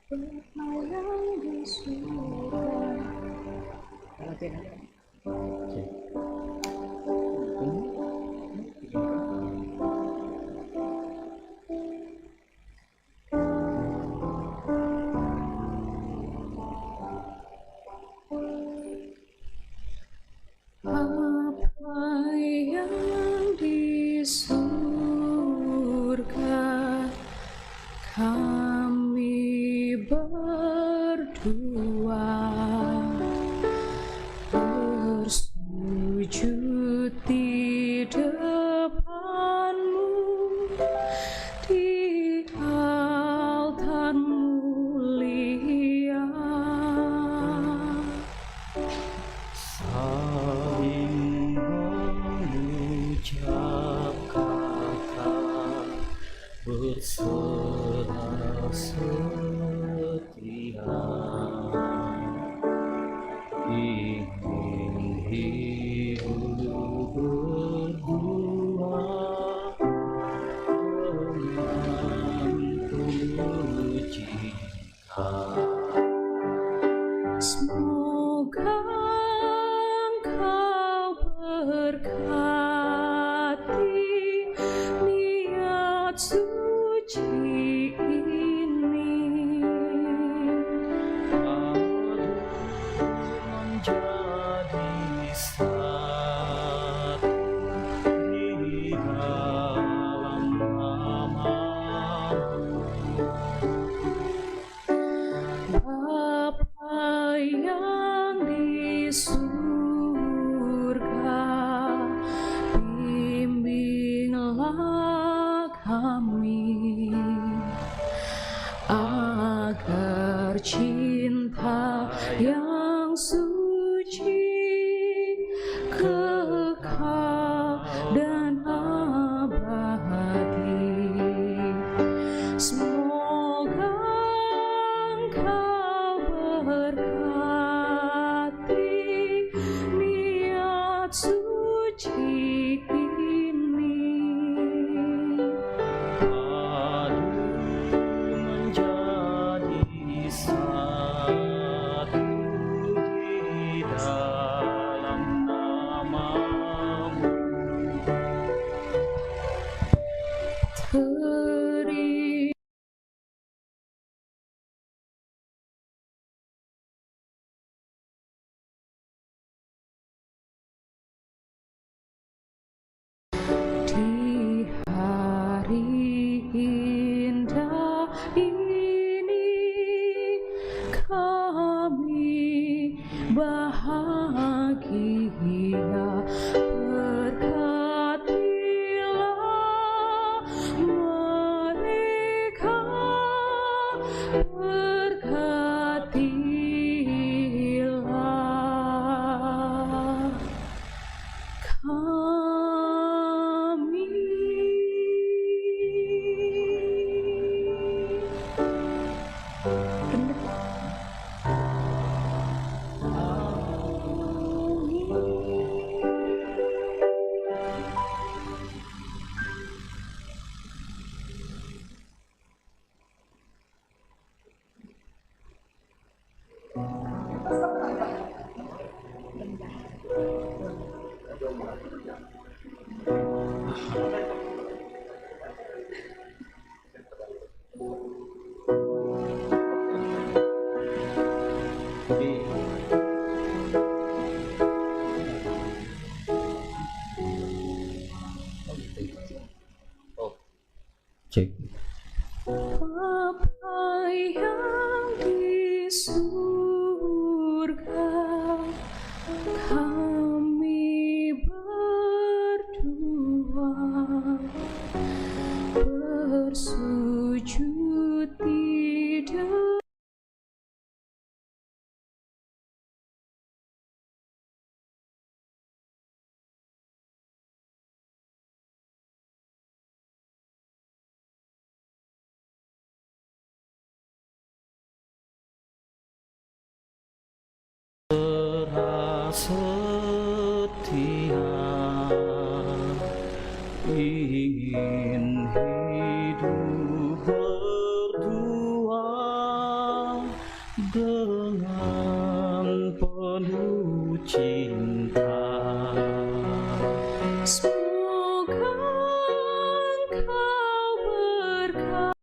Bermalam di surga. Apa yang di surga kami berdua bersujud di depanmu di altar mulia. Saling mengucap kata berserah setia, ingin hidup berdua dengan penuh cinta. Semoga Engkau berkati niat suci ini. Menjadi satu di dalam nama-Mu. Bapa yang di surga, bimbinglah kami agar cinta yang suci, kekal dan abadi. Semoga Engkau berkati niat suci ini. Padu menjadi satu di dalam nama-Mu. kami. Cek. Bapa yang di surga, kami berdua bersujud di depan Setia ingin hidup berdua dengan penuh cinta. semoga Engkau berkati.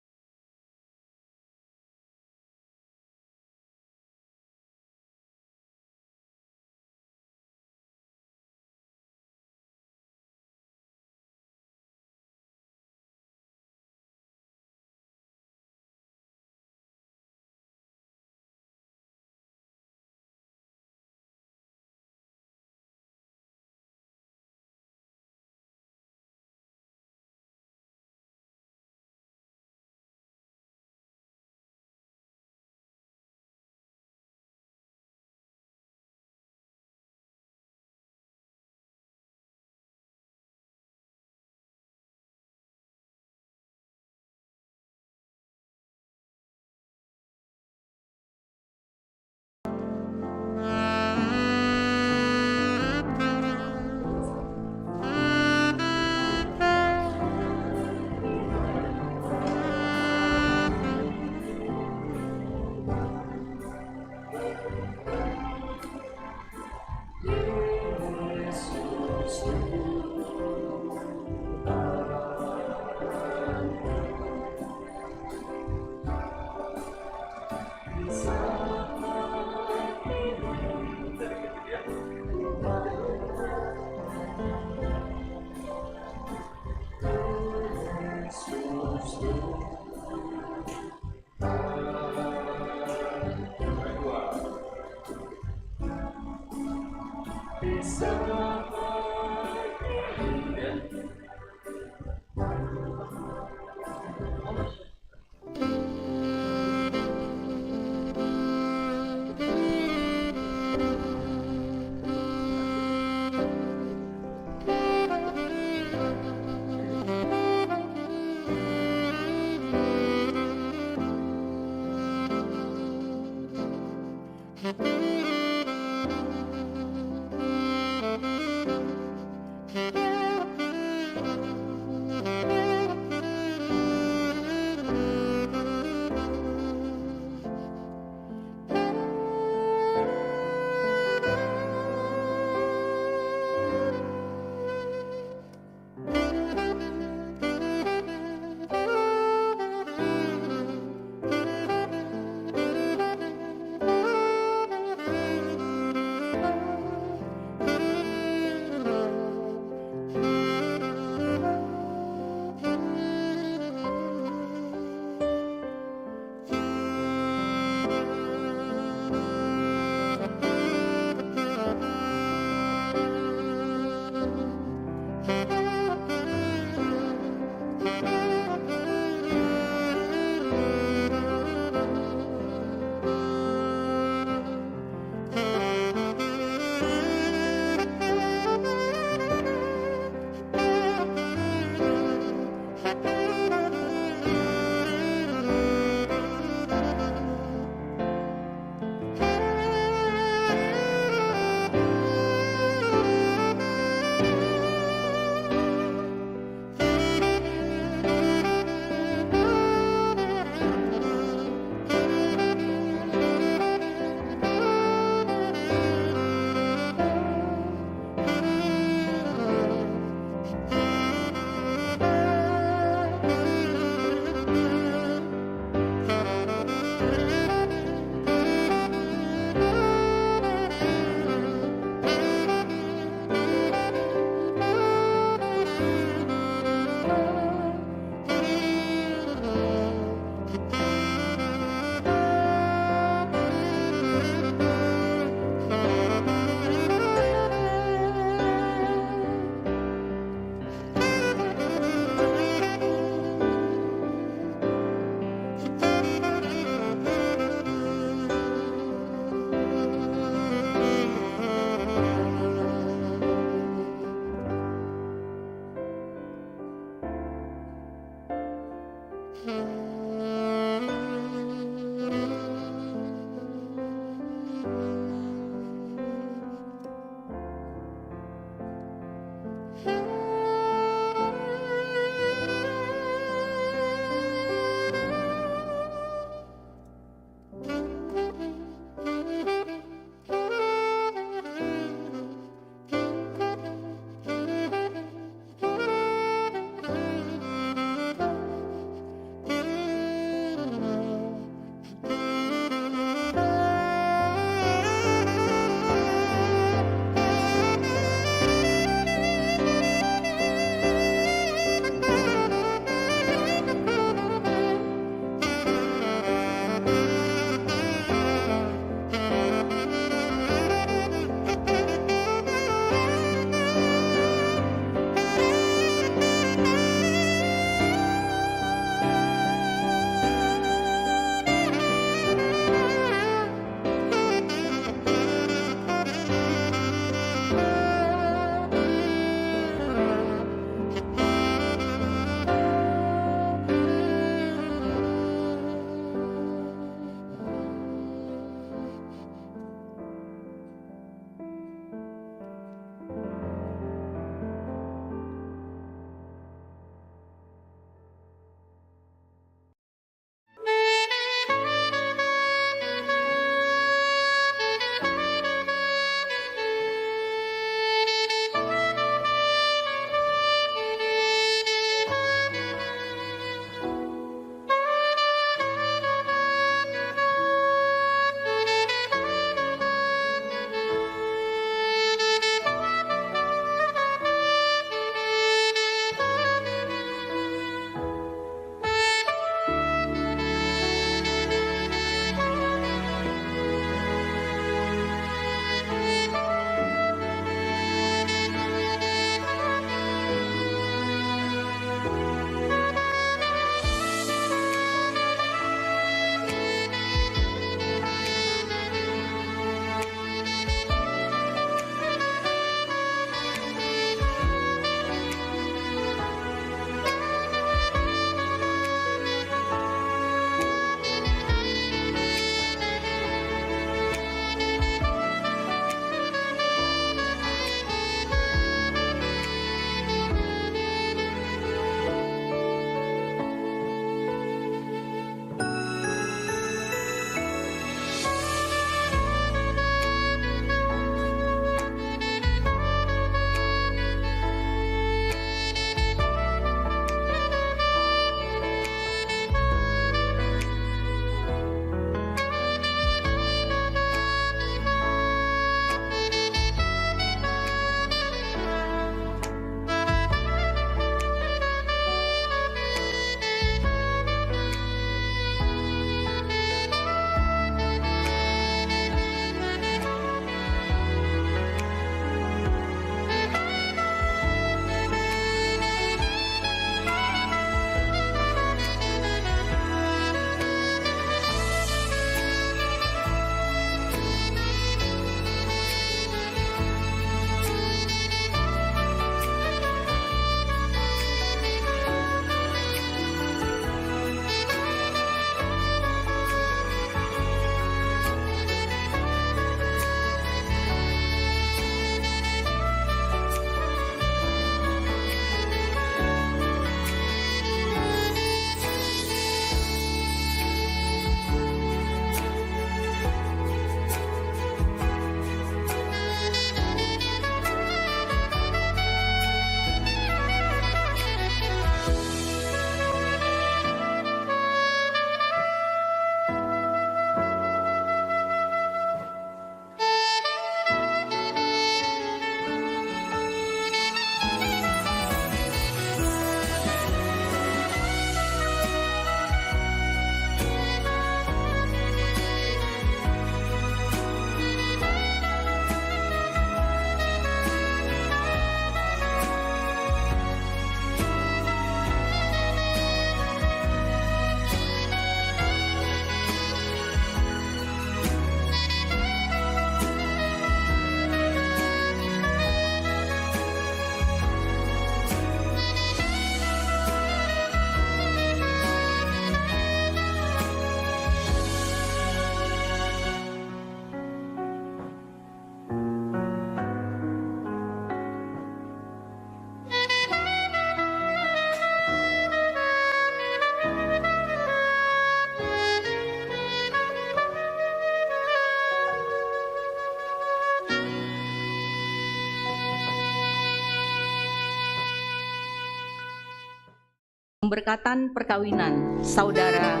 pemberkatan perkawinan Saudara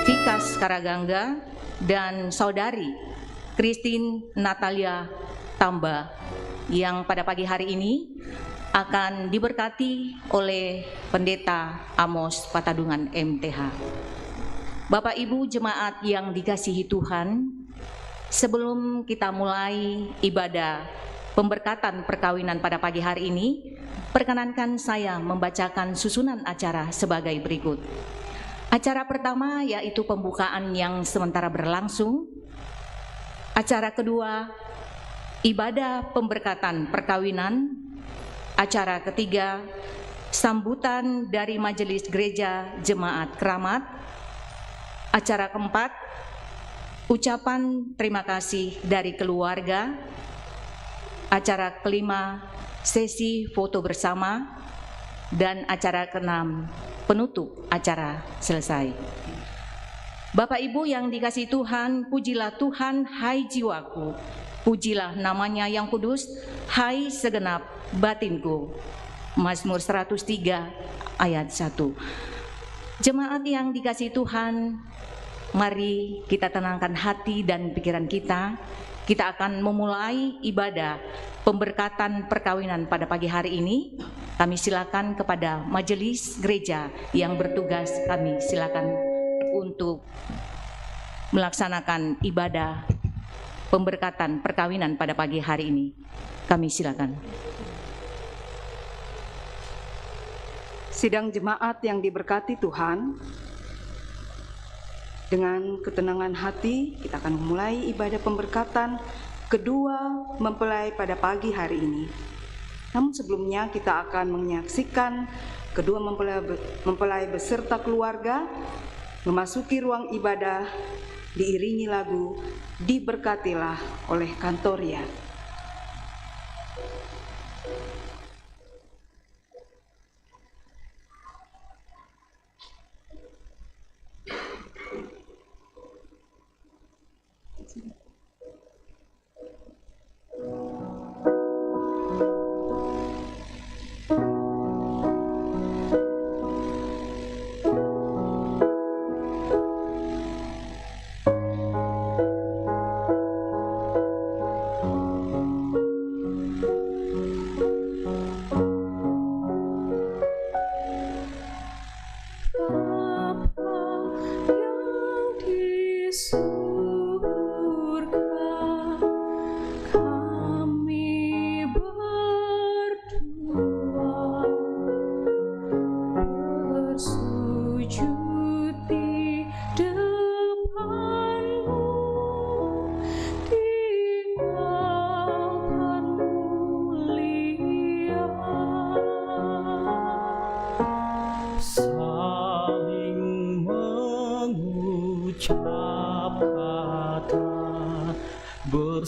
Vikas Karagangga dan Saudari Christine Natalia Tamba yang pada pagi hari ini akan diberkati oleh Pendeta Amos Patadungan MTH. Bapak Ibu jemaat yang dikasihi Tuhan, sebelum kita mulai ibadah pemberkatan perkawinan pada pagi hari ini, perkenankan saya membacakan susunan acara sebagai berikut. Acara pertama yaitu pembukaan yang sementara berlangsung. Acara kedua, ibadah pemberkatan perkawinan. Acara ketiga, sambutan dari Majelis Gereja Jemaat Keramat. Acara keempat, ucapan terima kasih dari keluarga. Acara kelima, sesi foto bersama. Dan acara keenam, penutup acara selesai. Bapak Ibu yang dikasihi Tuhan, pujilah Tuhan hai jiwaku, pujilah namanya yang kudus, hai segenap batinku. Mazmur 103 ayat 1. Jemaat yang dikasihi Tuhan, mari kita tenangkan hati dan pikiran kita. Kita akan memulai ibadah pemberkatan perkawinan pada pagi hari ini. Kami silakan kepada majelis gereja yang bertugas, kami silakan untuk melaksanakan ibadah pemberkatan perkawinan pada pagi hari ini. Kami silakan. Sidang jemaat yang diberkati Tuhan, dengan ketenangan hati kita akan memulai ibadah pemberkatan kedua mempelai pada pagi hari ini. Namun sebelumnya kita akan menyaksikan kedua mempelai beserta keluarga memasuki ruang ibadah diiringi lagu Diberkatilah oleh Kantoria.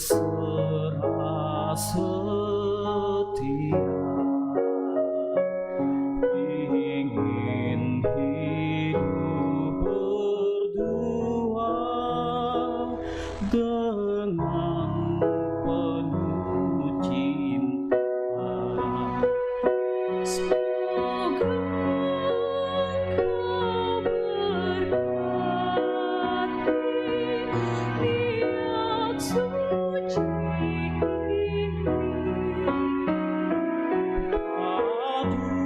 berserah setia, ingin hidup berdua dengan penuh cinta. Semoga Kau berkati niat suci ini. Padu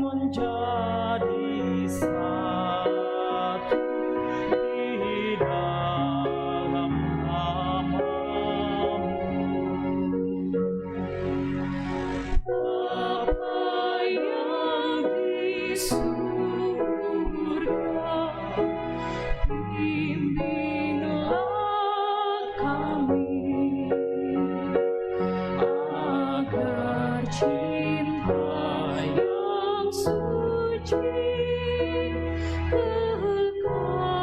menjadi satu di dalam nama-Mu. Bapa yang di surga, bimbinglah kami agar cinta yang suci kekal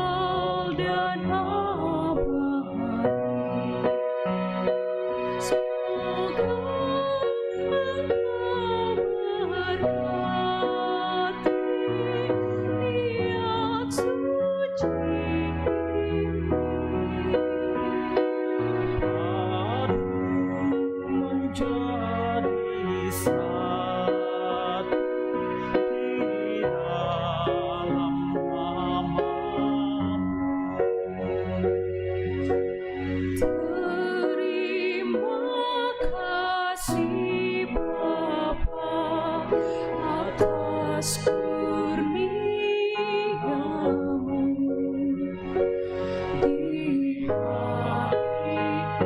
dan abadi. Semoga Engkau berkati niat suci ini. Padu menjadi satu di dalam atas kurniamu di hari indah ini kami bahagia. Berkatilah mereka,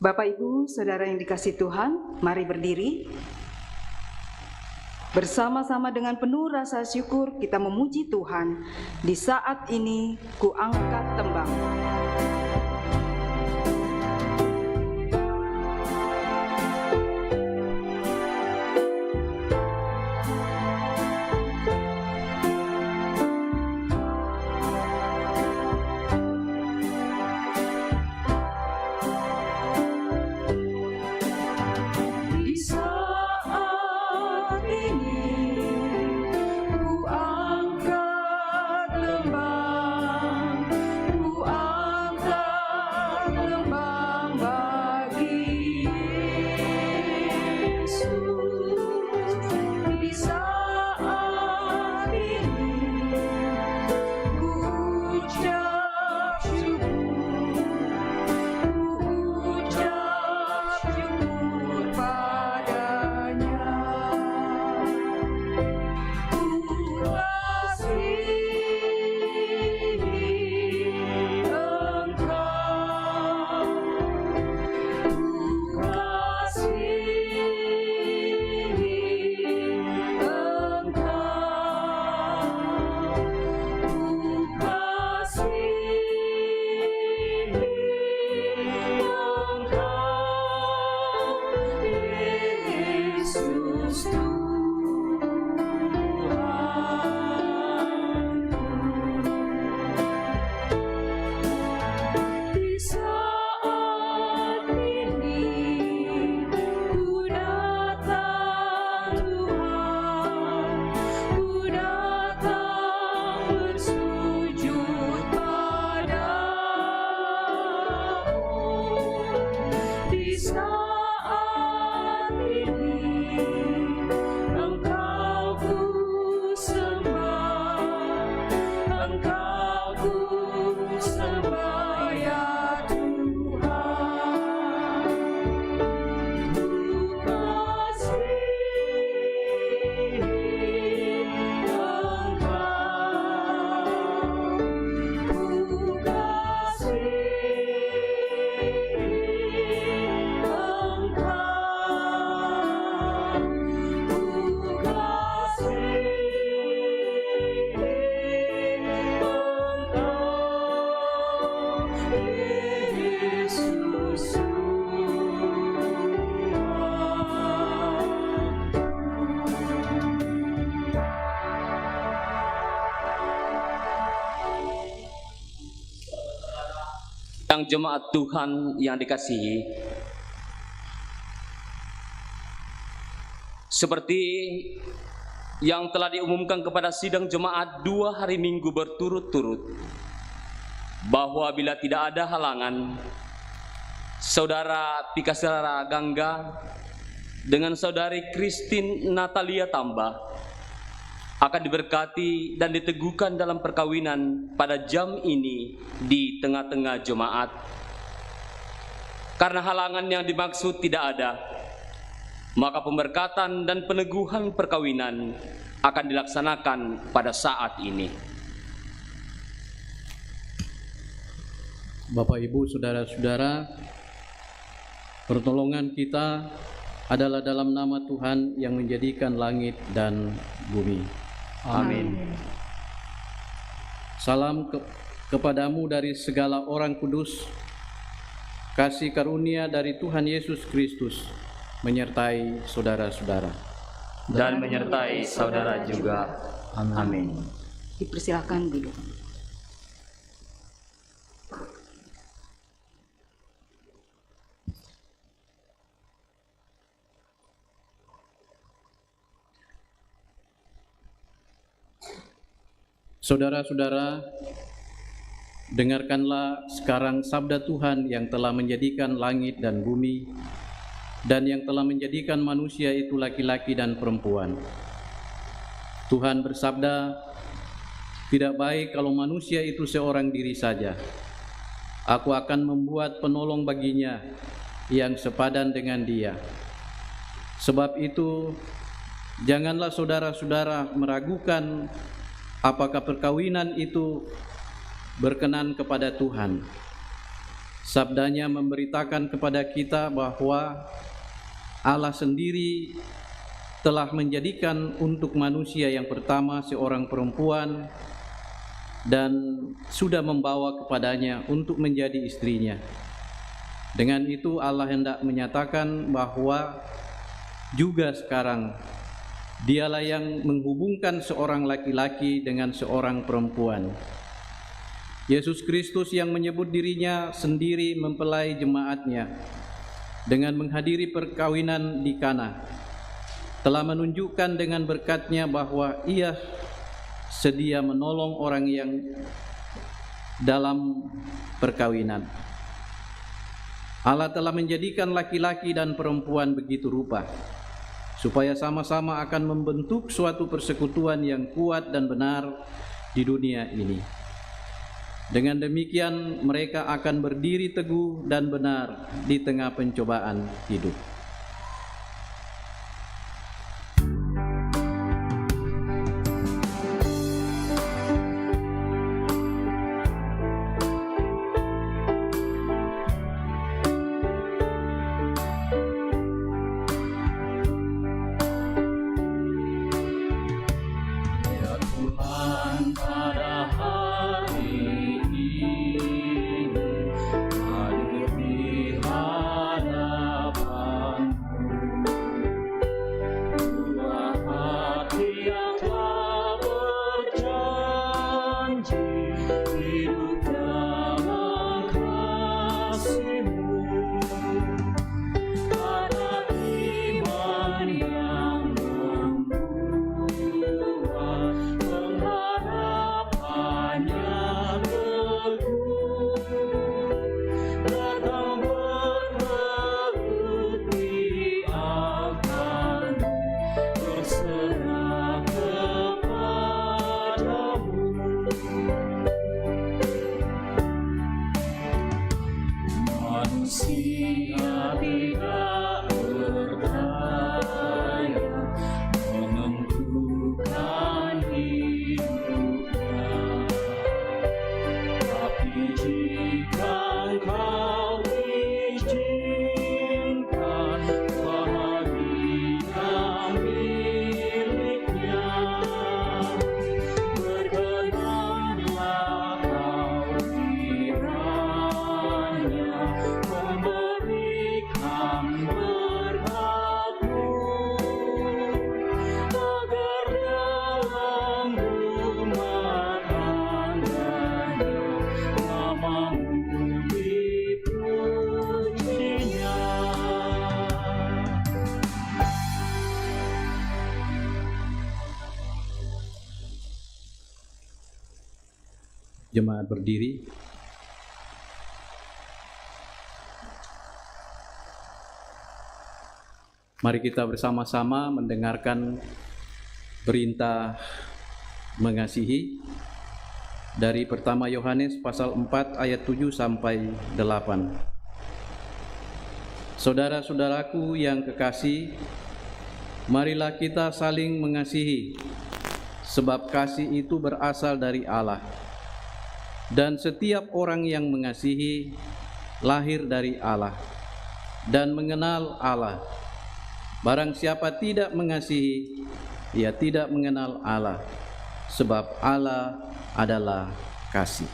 Bapak, Ibu, Saudara yang dikasihi Tuhan, mari berdiri. Bersama-sama dengan penuh rasa syukur kita memuji Tuhan. Di saat ini ku angkat tembang. di saat ini ku angkat tembang, ku angkat tembang bagi Yesus. Di saat ini ku ucap syukur, ku ucap syukur padanya. Ku kasihi Engkau, ku kasihi Engkau, ku kasihi Engkau, Yesus Tuhanku. Di saat ini ku datang Tuhan, ku datang bersujud padamu. Di saat ini Engkau ku sembah, Engkau ku sembah ya Tuhan. Ku kasihi Engkau, ku kasihi Yang jemaat Tuhan yang dikasihi, seperti yang telah diumumkan kepada sidang jemaat 2 hari Minggu berturut-turut, bahwa bila tidak ada halangan, Saudara Pikasara Gangga dengan Saudari Christine Natalia Tambah akan diberkati dan diteguhkan dalam perkawinan pada jam ini di tengah-tengah jemaat. Karena halangan yang dimaksud tidak ada, maka pemberkatan dan peneguhan perkawinan akan dilaksanakan pada saat ini. Bapak, Ibu, Saudara-saudara, pertolongan kita adalah dalam nama Tuhan yang menjadikan langit dan bumi. Amin. Salam kepadamu dari segala orang kudus. Kasih karunia dari Tuhan Yesus Kristus menyertai saudara-saudara. Dan menyertai saudara juga. Amin. Dipersilakan duduk. Saudara-saudara, dengarkanlah sekarang sabda Tuhan yang telah menjadikan langit dan bumi, dan yang telah menjadikan manusia itu laki-laki dan perempuan. Tuhan bersabda, "Tidak baik kalau manusia itu seorang diri saja. Aku akan membuat penolong baginya yang sepadan dengan dia." Sebab itu, janganlah saudara-saudara meragukan apakah perkawinan itu berkenan kepada Tuhan. Sabdanya memberitakan kepada kita bahwa Allah sendiri telah menjadikan untuk manusia yang pertama seorang perempuan dan sudah membawa kepadanya untuk menjadi istrinya. Dengan itu Allah hendak menyatakan bahwa juga sekarang Dialah yang menghubungkan seorang laki-laki dengan seorang perempuan. Yesus Kristus yang menyebut dirinya sendiri mempelai jemaatnya dengan menghadiri perkawinan di Kana, telah menunjukkan dengan berkat-Nya bahwa Ia sedia menolong orang yang dalam perkawinan. Allah telah menjadikan laki-laki dan perempuan begitu rupa, supaya sama-sama akan membentuk suatu persekutuan yang kuat dan benar di dunia ini. Dengan demikian mereka akan berdiri teguh dan benar di tengah pencobaan hidup. Jemaat berdiri. Mari kita bersama-sama mendengarkan perintah mengasihi dari pertama Yohanes pasal 4 ayat 7 sampai 8. Saudara-saudaraku yang kekasih, marilah kita saling mengasihi, sebab kasih itu berasal dari Allah. Dan setiap orang yang mengasihi lahir dari Allah dan mengenal Allah. Barang siapa tidak mengasihi, ia tidak mengenal Allah, sebab Allah adalah kasih.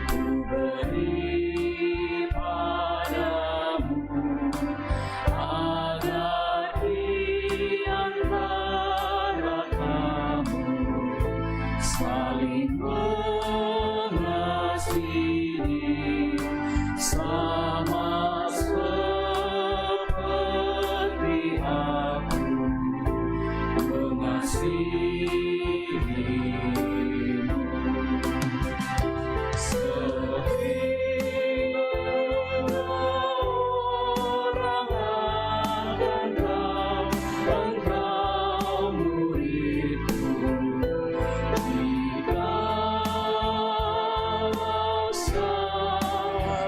Ku beri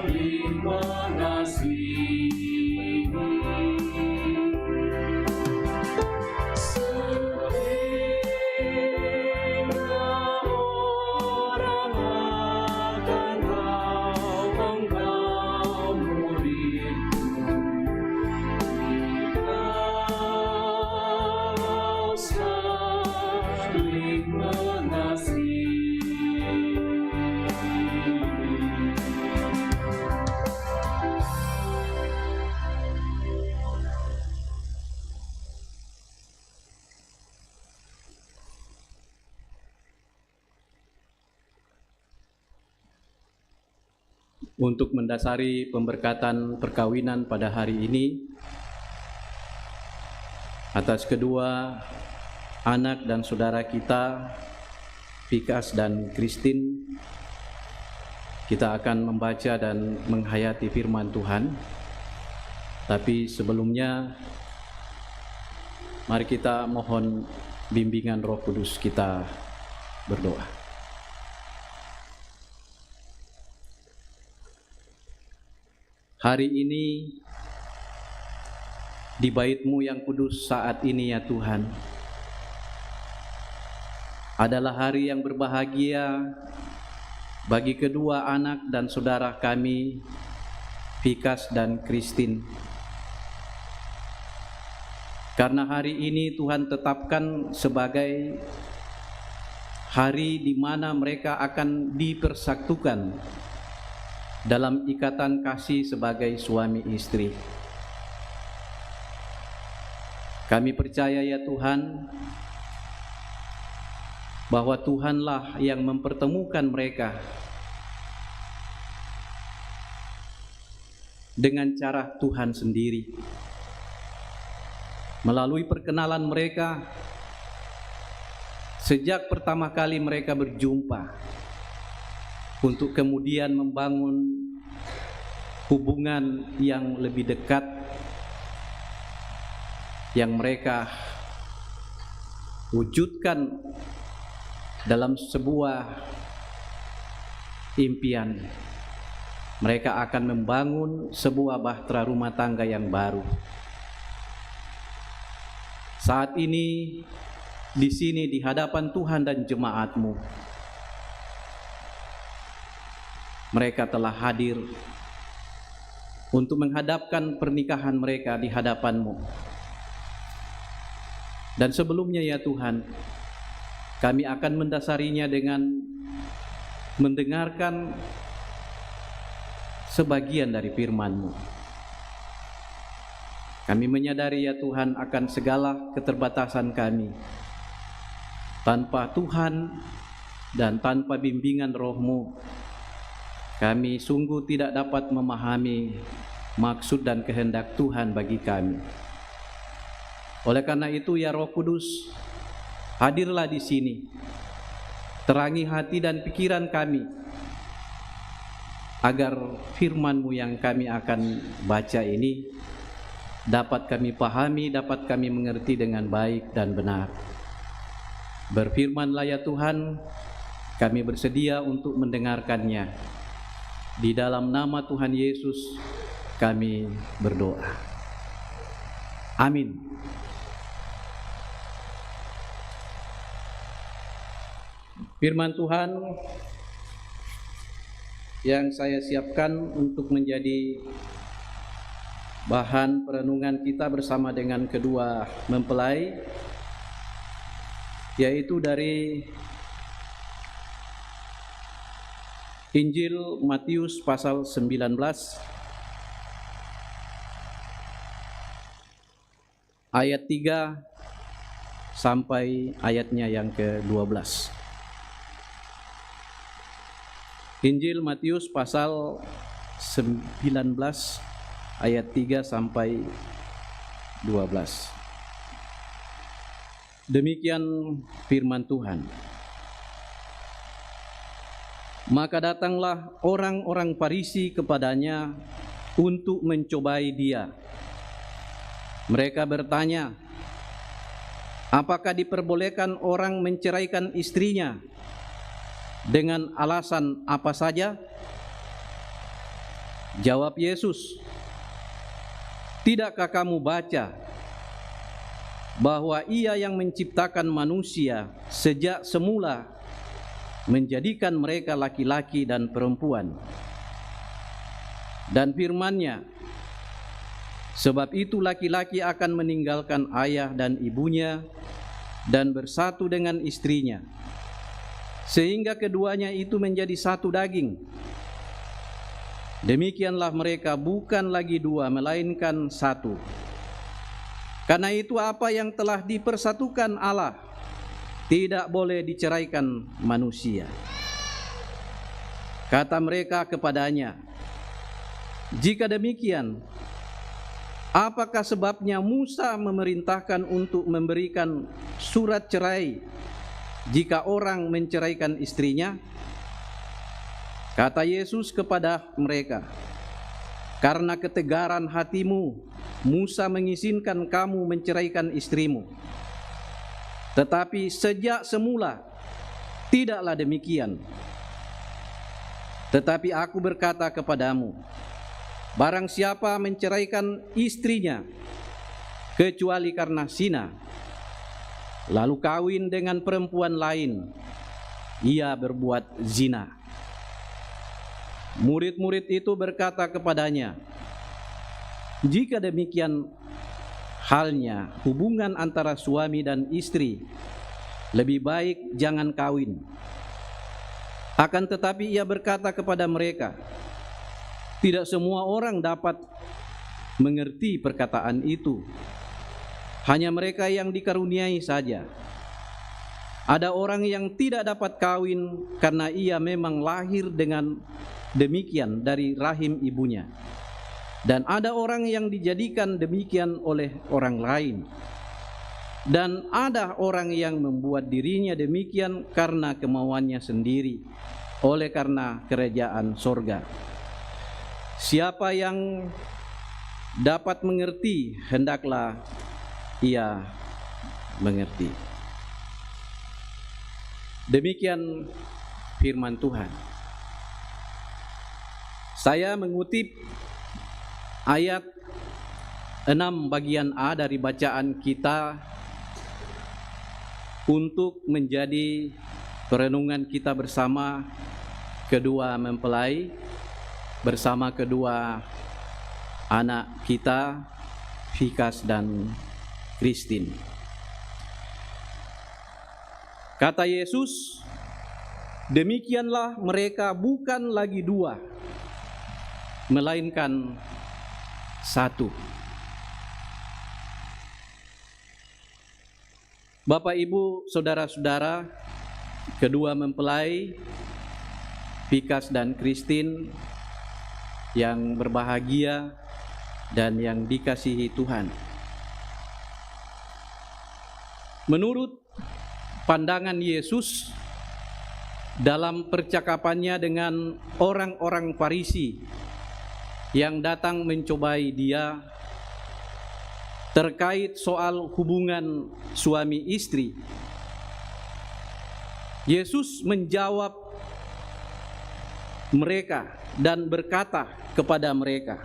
saling mengasihi. Sehingga orang akan tahu Engkau murid-Mu, jikalau saling mengasihi. Untuk mendasari pemberkatan perkawinan pada hari ini, atas kedua anak dan saudara kita, Fikas dan Christine, kita akan membaca dan menghayati firman Tuhan. Tapi sebelumnya, mari kita mohon bimbingan Roh Kudus, kita berdoa. Hari ini di bait-Mu yang kudus saat ini ya Tuhan, adalah hari yang berbahagia bagi kedua anak dan saudara kami, Fikas dan Christine. Karena hari ini Tuhan tetapkan sebagai hari di mana mereka akan dipersatukan dalam ikatan kasih sebagai suami istri. Kami percaya ya Tuhan, bahwa Tuhanlah yang mempertemukan mereka dengan cara Tuhan sendiri, melalui perkenalan mereka sejak pertama kali mereka berjumpa, untuk kemudian membangun hubungan yang lebih dekat yang mereka wujudkan dalam sebuah impian. Mereka akan membangun sebuah bahtera rumah tangga yang baru. Saat ini di sini di hadapan Tuhan dan jemaat-Mu, mereka telah hadir untuk menghadapkan pernikahan mereka di hadapan-Mu. Dan sebelumnya ya Tuhan, kami akan mendasarinya dengan mendengarkan sebagian dari firman-Mu. Kami menyadari ya Tuhan akan segala keterbatasan kami. Tanpa Tuhan dan tanpa bimbingan Roh-Mu, kami sungguh tidak dapat memahami maksud dan kehendak Tuhan bagi kami. Oleh karena itu ya Roh Kudus, hadirlah di sini, terangi hati dan pikiran kami, agar firman-Mu yang kami akan baca ini dapat kami pahami, dapat kami mengerti dengan baik dan benar. Berfirmanlah ya Tuhan, kami bersedia untuk mendengarkannya. Di dalam nama Tuhan Yesus kami berdoa. Amin. Firman Tuhan yang saya siapkan untuk menjadi bahan perenungan kita bersama dengan kedua mempelai, yaitu dari Injil Matius pasal 19 ayat 3 sampai ayatnya yang ke-12. Injil Matius pasal 19 ayat 3 sampai 12. Demikian firman Tuhan. Maka datanglah orang-orang Farisi kepadanya untuk mencobai dia. Mereka bertanya, apakah diperbolehkan orang menceraikan istrinya dengan alasan apa saja? Jawab Yesus, "Tidakkah kamu baca bahwa Ia yang menciptakan manusia sejak semula menjadikan mereka laki-laki dan perempuan? Dan firman-Nya, sebab itu laki-laki akan meninggalkan ayah dan ibunya dan bersatu dengan istrinya, sehingga keduanya itu menjadi satu daging. Demikianlah mereka bukan lagi dua, melainkan satu. Karena itu apa yang telah dipersatukan Allah tidak boleh diceraikan manusia." Kata mereka kepadanya, "Jika demikian, apakah sebabnya Musa memerintahkan untuk memberikan surat cerai jika orang menceraikan istrinya?" Kata Yesus kepada mereka, "Karena ketegaran hatimu, Musa mengizinkan kamu menceraikan istrimu. Tetapi sejak semula tidaklah demikian. Tetapi aku berkata kepadamu, barang siapa menceraikan istrinya kecuali karena zina, lalu kawin dengan perempuan lain, ia berbuat zina." Murid-murid itu berkata kepadanya, "Jika demikian halnya hubungan antara suami dan istri, lebih baik jangan kawin." Akan tetapi ia berkata kepada mereka, "Tidak semua orang dapat mengerti perkataan itu, hanya mereka yang dikaruniai saja. Ada orang yang tidak dapat kawin karena ia memang lahir dengan demikian dari rahim ibunya, dan ada orang yang dijadikan demikian oleh orang lain, dan ada orang yang membuat dirinya demikian karena kemauannya sendiri, oleh karena kerajaan sorga. Siapa yang dapat mengerti, hendaklah ia mengerti." Demikian firman Tuhan. Saya mengutip ayat 6 bagian A dari bacaan kita untuk menjadi perenungan kita bersama kedua mempelai, bersama kedua anak kita, Fikas dan Christine. Kata Yesus, "Demikianlah mereka bukan lagi dua, melainkan satu." Bapak, Ibu, saudara-saudara, kedua mempelai Fikas dan Christine yang berbahagia dan yang dikasihi Tuhan. Menurut pandangan Yesus dalam percakapannya dengan orang-orang Farisi yang datang mencobai dia terkait soal hubungan suami istri, Yesus menjawab mereka dan berkata kepada mereka,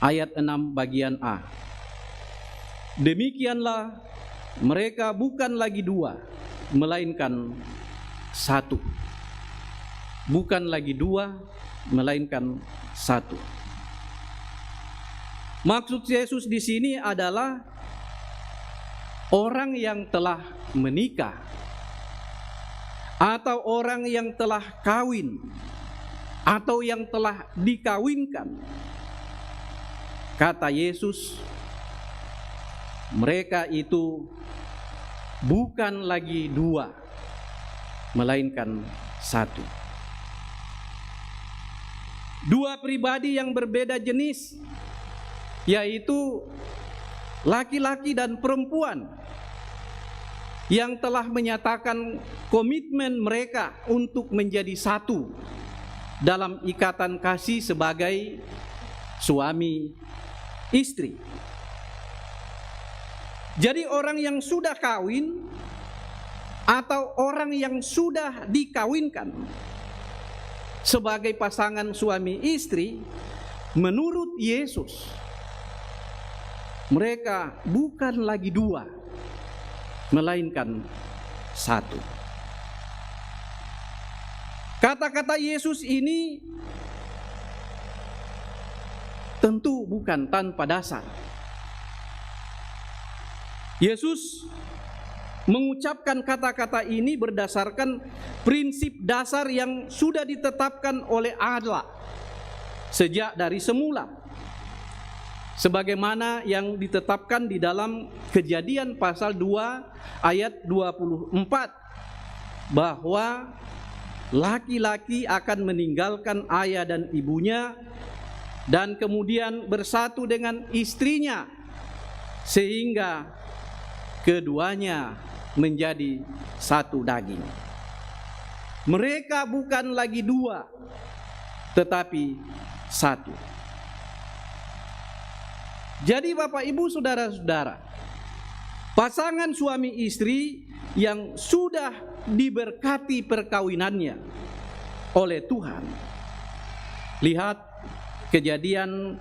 ayat 6 bagian A, "Demikianlah mereka bukan lagi dua, melainkan satu." Bukan lagi dua, melainkan satu. Maksud Yesus di sini adalah orang yang telah menikah atau orang yang telah kawin atau yang telah dikawinkan. Kata Yesus, mereka itu bukan lagi dua, melainkan satu. Dua pribadi yang berbeda jenis, yaitu laki-laki dan perempuan yang telah menyatakan komitmen mereka untuk menjadi satu dalam ikatan kasih sebagai suami istri. Jadi orang yang sudah kawin atau orang yang sudah dikawinkan sebagai pasangan suami istri, menurut Yesus, mereka bukan lagi dua, melainkan satu. Kata-kata Yesus ini tentu bukan tanpa dasar. Yesus mengucapkan kata-kata ini berdasarkan prinsip dasar yang sudah ditetapkan oleh Allah sejak dari semula, sebagaimana yang ditetapkan di dalam Kejadian pasal 2 ayat 24, bahwa laki-laki akan meninggalkan ayah dan ibunya dan kemudian bersatu dengan istrinya sehingga keduanya menjadi satu daging. Mereka bukan lagi dua, tetapi satu. Jadi Bapak Ibu saudara-saudara, pasangan suami istri yang sudah diberkati perkawinannya oleh Tuhan. Lihat Kejadian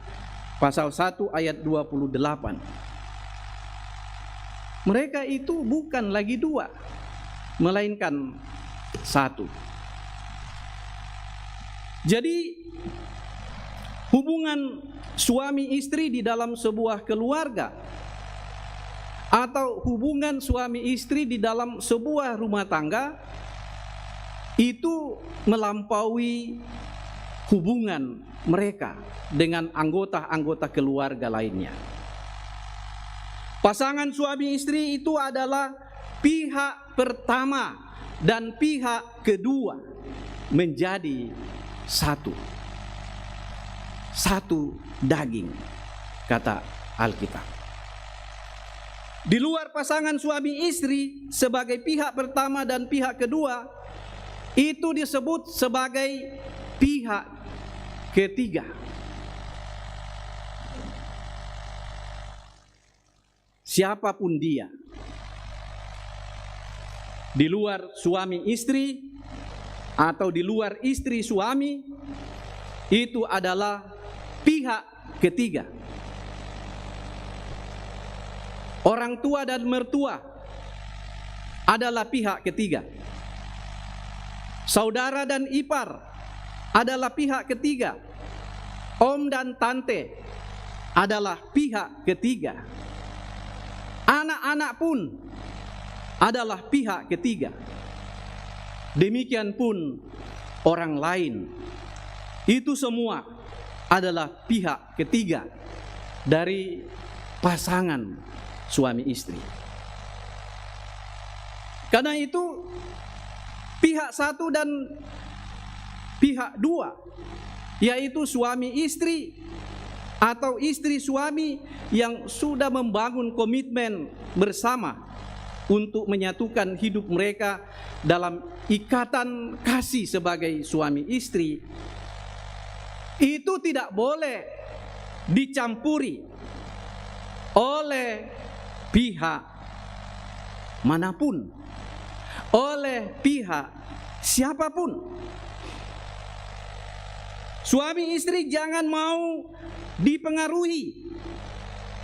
pasal 1 ayat 28. Mereka itu bukan lagi dua, melainkan satu. Jadi hubungan suami istri di dalam sebuah keluarga atau hubungan suami istri di dalam sebuah rumah tangga itu melampaui hubungan mereka dengan anggota-anggota keluarga lainnya. Pasangan suami istri itu adalah pihak pertama dan pihak kedua menjadi satu. Satu daging, kata Alkitab. Di luar pasangan suami istri sebagai pihak pertama dan pihak kedua, itu disebut sebagai pihak ketiga. Siapapun dia, di luar suami istri atau di luar istri suami, itu adalah pihak ketiga. Orang tua dan mertua adalah pihak ketiga. Saudara dan ipar adalah pihak ketiga. Om dan tante adalah pihak ketiga. Anak-anak pun adalah pihak ketiga. Demikian pun orang lain. Itu semua adalah pihak ketiga dari pasangan suami istri. Karena itu pihak satu dan pihak dua, yaitu suami istri atau istri suami yang sudah membangun komitmen bersama untuk menyatukan hidup mereka dalam ikatan kasih sebagai suami istri, itu tidak boleh dicampuri oleh pihak manapun, oleh pihak siapapun. Suami istri jangan mau dipengaruhi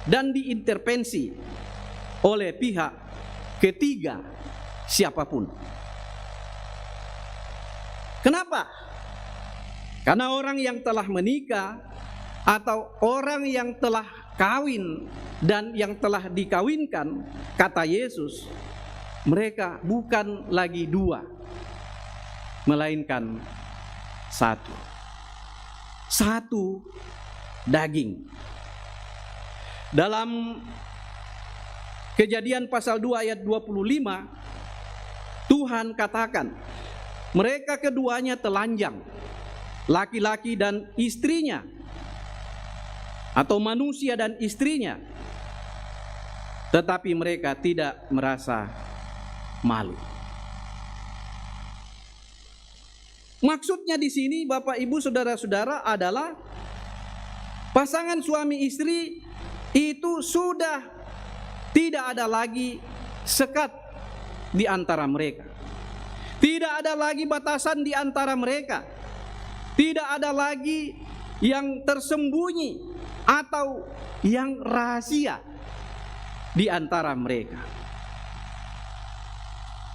dan diintervensi oleh pihak ketiga siapapun. Kenapa? Karena orang yang telah menikah atau orang yang telah kawin dan yang telah dikawinkan, kata Yesus, mereka bukan lagi dua, melainkan satu. Satu daging. Dalam Kejadian pasal 2 ayat 25, Tuhan katakan, mereka keduanya telanjang, laki-laki dan istrinya, atau manusia dan istrinya, tetapi mereka tidak merasa malu. Maksudnya di sini Bapak Ibu saudara-saudara adalah pasangan suami istri itu sudah tidak ada lagi sekat di antara mereka. Tidak ada lagi batasan di antara mereka. Tidak ada lagi yang tersembunyi atau yang rahasia di antara mereka.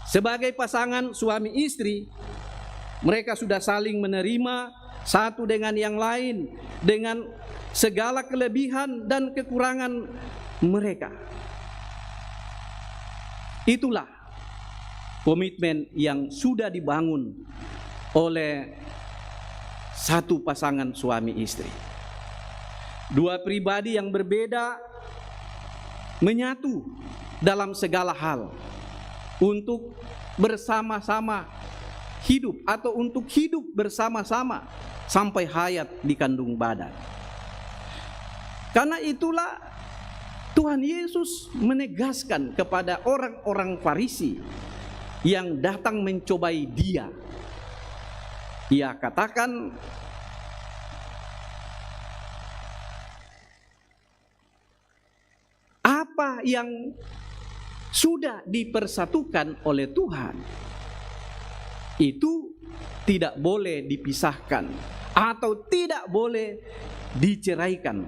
Sebagai pasangan suami istri, mereka sudah saling menerima satu dengan yang lain dengan segala kelebihan dan kekurangan mereka. Itulah komitmen yang sudah dibangun oleh satu pasangan suami istri. Dua pribadi yang berbeda menyatu dalam segala hal untuk bersama-sama hidup atau untuk hidup bersama-sama sampai hayat di kandung badan. Karena itulah Tuhan Yesus menegaskan kepada orang-orang Farisi yang datang mencobai Dia. Ia katakan, apa yang sudah dipersatukan oleh Tuhan itu tidak boleh dipisahkan atau tidak boleh diceraikan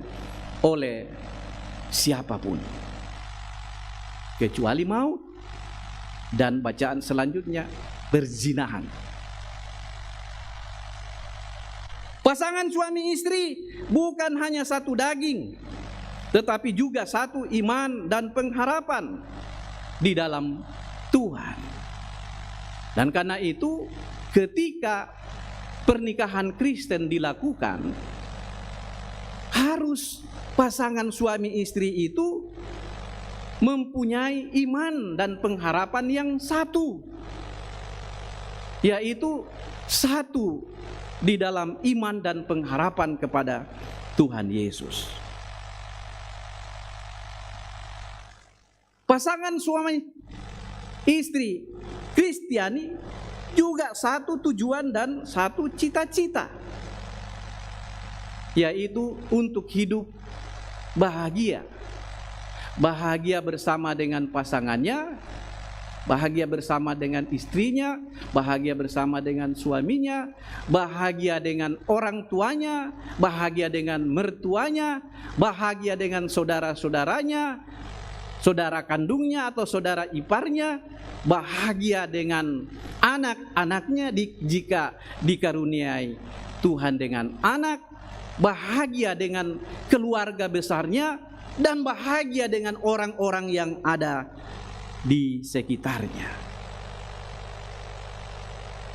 oleh siapapun kecuali maut, dan bacaan selanjutnya perzinahan. Pasangan suami istri bukan hanya satu daging, tetapi juga satu iman dan pengharapan di dalam Tuhan. Dan karena itu ketika pernikahan Kristen dilakukan, harus pasangan suami istri itu mempunyai iman dan pengharapan yang satu, yaitu satu di dalam iman dan pengharapan kepada Tuhan Yesus. Pasangan suami istri Kristiani juga satu tujuan dan satu cita-cita, yaitu untuk hidup bahagia. Bahagia bersama dengan pasangannya, bahagia bersama dengan istrinya, bahagia bersama dengan suaminya, bahagia dengan orang tuanya, bahagia dengan mertuanya, bahagia dengan saudara-saudaranya, saudara kandungnya atau saudara iparnya, bahagia dengan anak-anaknya jika dikaruniai Tuhan dengan anak, bahagia dengan keluarga besarnya, dan bahagia dengan orang-orang yang ada di sekitarnya.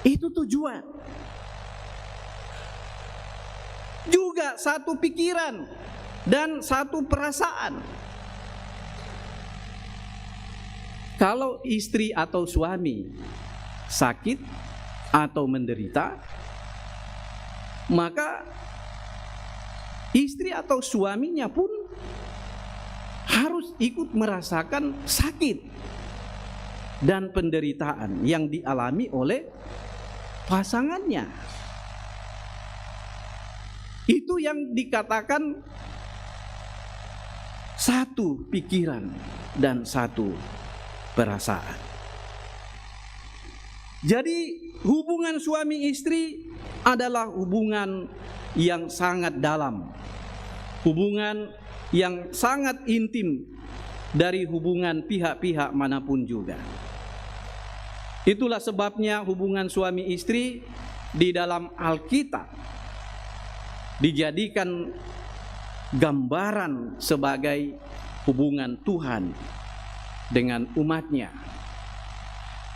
Itu tujuan. Juga satu pikiran dan satu perasaan. Kalau istri atau suami sakit atau menderita, maka istri atau suaminya pun harus ikut merasakan sakit dan penderitaan yang dialami oleh pasangannya. Itu yang dikatakan satu pikiran dan satu perasaan. Jadi hubungan suami istri adalah hubungan yang sangat dalam, hubungan yang sangat intim dari hubungan pihak-pihak manapun juga. Itulah sebabnya hubungan suami istri di dalam Alkitab dijadikan gambaran sebagai hubungan Tuhan dengan umatnya.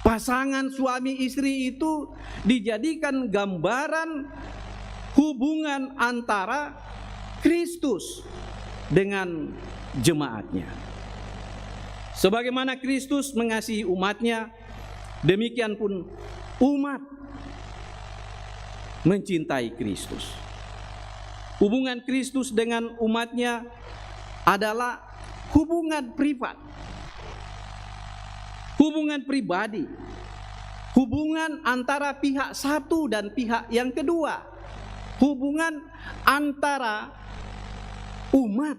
Pasangan suami istri itu dijadikan gambaran hubungan antara Kristus dengan jemaatnya. Sebagaimana Kristus mengasihi umatnya, demikian pun umat mencintai Kristus. Hubungan Kristus dengan umatnya adalah hubungan privat, hubungan pribadi, hubungan antara pihak satu dan pihak yang kedua, hubungan antara umat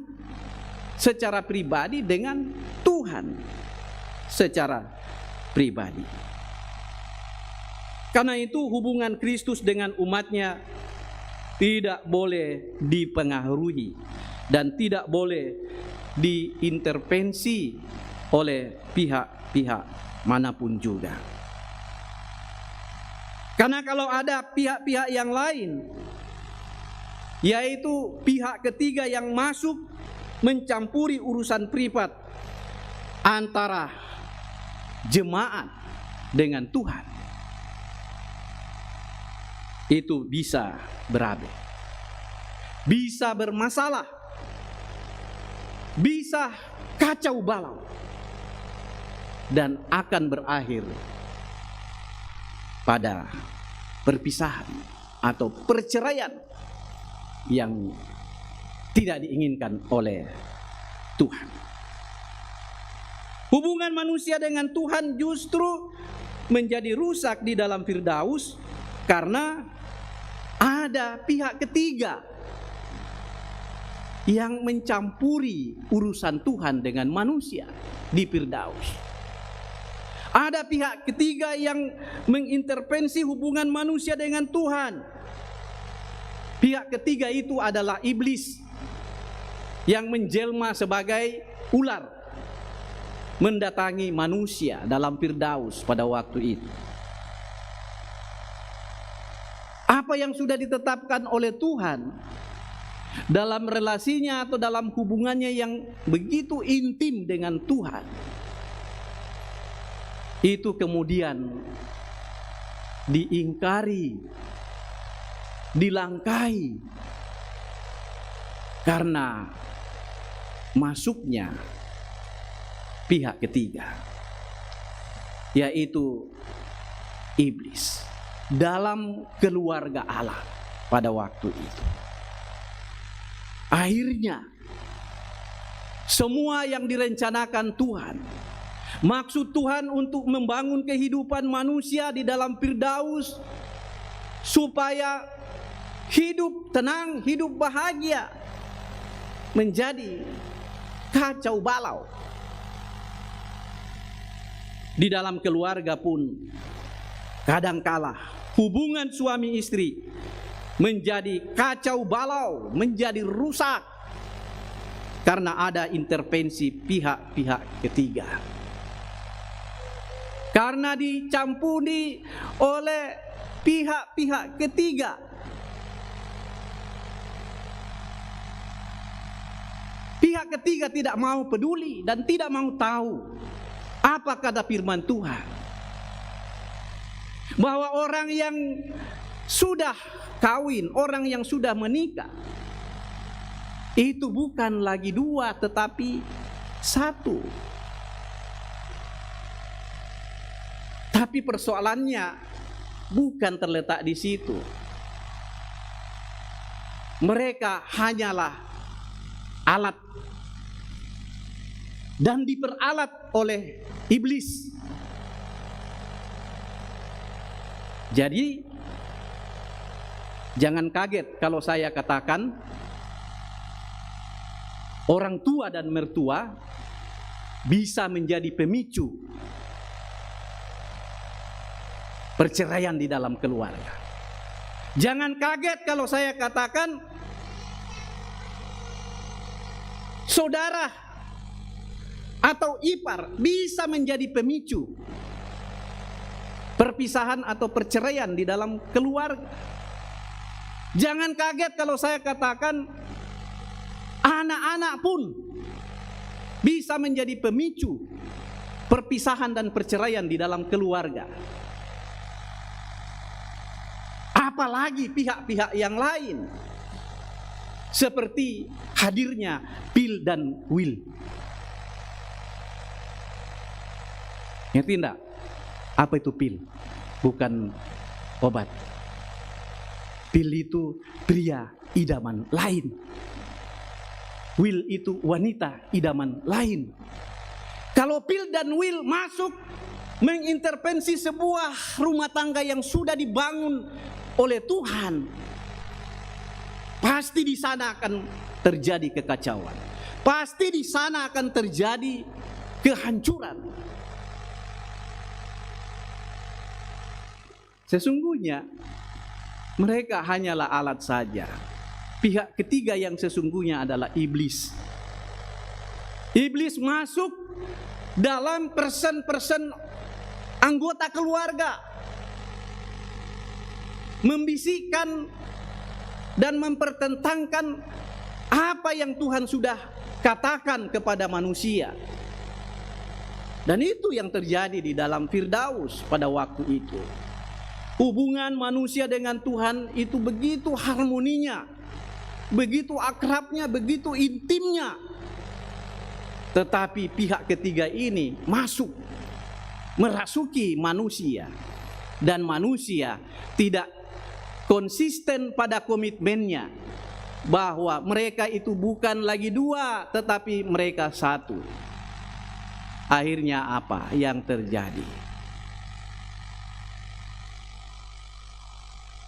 secara pribadi dengan Tuhan secara pribadi. Karena itu hubungan Kristus dengan umatnya tidak boleh dipengaruhi dan tidak boleh diintervensi oleh pihak-pihak manapun juga. Karena kalau ada pihak-pihak yang lain, yaitu pihak ketiga yang masuk mencampuri urusan privat antara jemaat dengan Tuhan, itu bisa berabe, bisa bermasalah, bisa kacau balau, dan akan berakhir pada perpisahan atau perceraian yang tidak diinginkan oleh Tuhan. Hubungan manusia dengan Tuhan justru menjadi rusak di dalam Firdaus karena ada pihak ketiga yang mencampuri urusan Tuhan dengan manusia di Firdaus. Ada pihak ketiga yang mengintervensi hubungan manusia dengan Tuhan. Pihak ketiga itu adalah iblis yang menjelma sebagai ular mendatangi manusia dalam Firdaus pada waktu itu. Apa yang sudah ditetapkan oleh Tuhan dalam relasinya atau dalam hubungannya yang begitu intim dengan Tuhan, itu kemudian diingkari, dilangkai karena masuknya pihak ketiga, yaitu iblis dalam keluarga Allah pada waktu itu. Akhirnya semua yang direncanakan Tuhan, maksud Tuhan untuk membangun kehidupan manusia di dalam Firdaus supaya hidup tenang, hidup bahagia, menjadi kacau balau. Di dalam keluarga pun kadangkala hubungan suami istri menjadi kacau balau, menjadi rusak karena ada intervensi pihak-pihak ketiga. Karena dicampuri oleh pihak-pihak ketiga, pihak ketiga tidak mau peduli dan tidak mau tahu apa kata firman Tuhan, bahwa orang yang sudah kawin, orang yang sudah menikah, itu bukan lagi dua tetapi satu. Tapi persoalannya bukan terletak di situ. Mereka hanyalah alat dan diperalat oleh iblis. Jadi jangan kaget kalau saya katakan orang tua dan mertua bisa menjadi pemicu perceraian di dalam keluarga. Jangan kaget kalau saya katakan saudara atau ipar bisa menjadi pemicu perpisahan atau perceraian di dalam keluarga. Jangan kaget kalau saya katakan anak-anak pun bisa menjadi pemicu perpisahan dan perceraian di dalam keluarga. Apalagi pihak-pihak yang lain, seperti hadirnya pil dan will. Ngerti enggak? Apa itu pil? Bukan obat. Pil itu pria idaman lain. Will itu wanita idaman lain. Kalau pil dan will masuk mengintervensi sebuah rumah tangga yang sudah dibangun oleh Tuhan, pasti di sana akan terjadi kekacauan. Pasti di sana akan terjadi kehancuran. Sesungguhnya Mereka hanyalah alat saja. Pihak ketiga yang sesungguhnya adalah iblis. Iblis masuk dalam person-person anggota keluarga, membisikkan dan mempertentangkan apa yang Tuhan sudah katakan kepada manusia. Dan itu yang terjadi di dalam Firdaus pada waktu itu. Hubungan manusia dengan Tuhan itu begitu harmoninya, begitu akrabnya, begitu intimnya. Tetapi pihak ketiga ini masuk, merasuki manusia, dan manusia tidak konsisten pada komitmennya bahwa mereka itu bukan lagi dua, tetapi mereka satu. Akhirnya apa yang terjadi?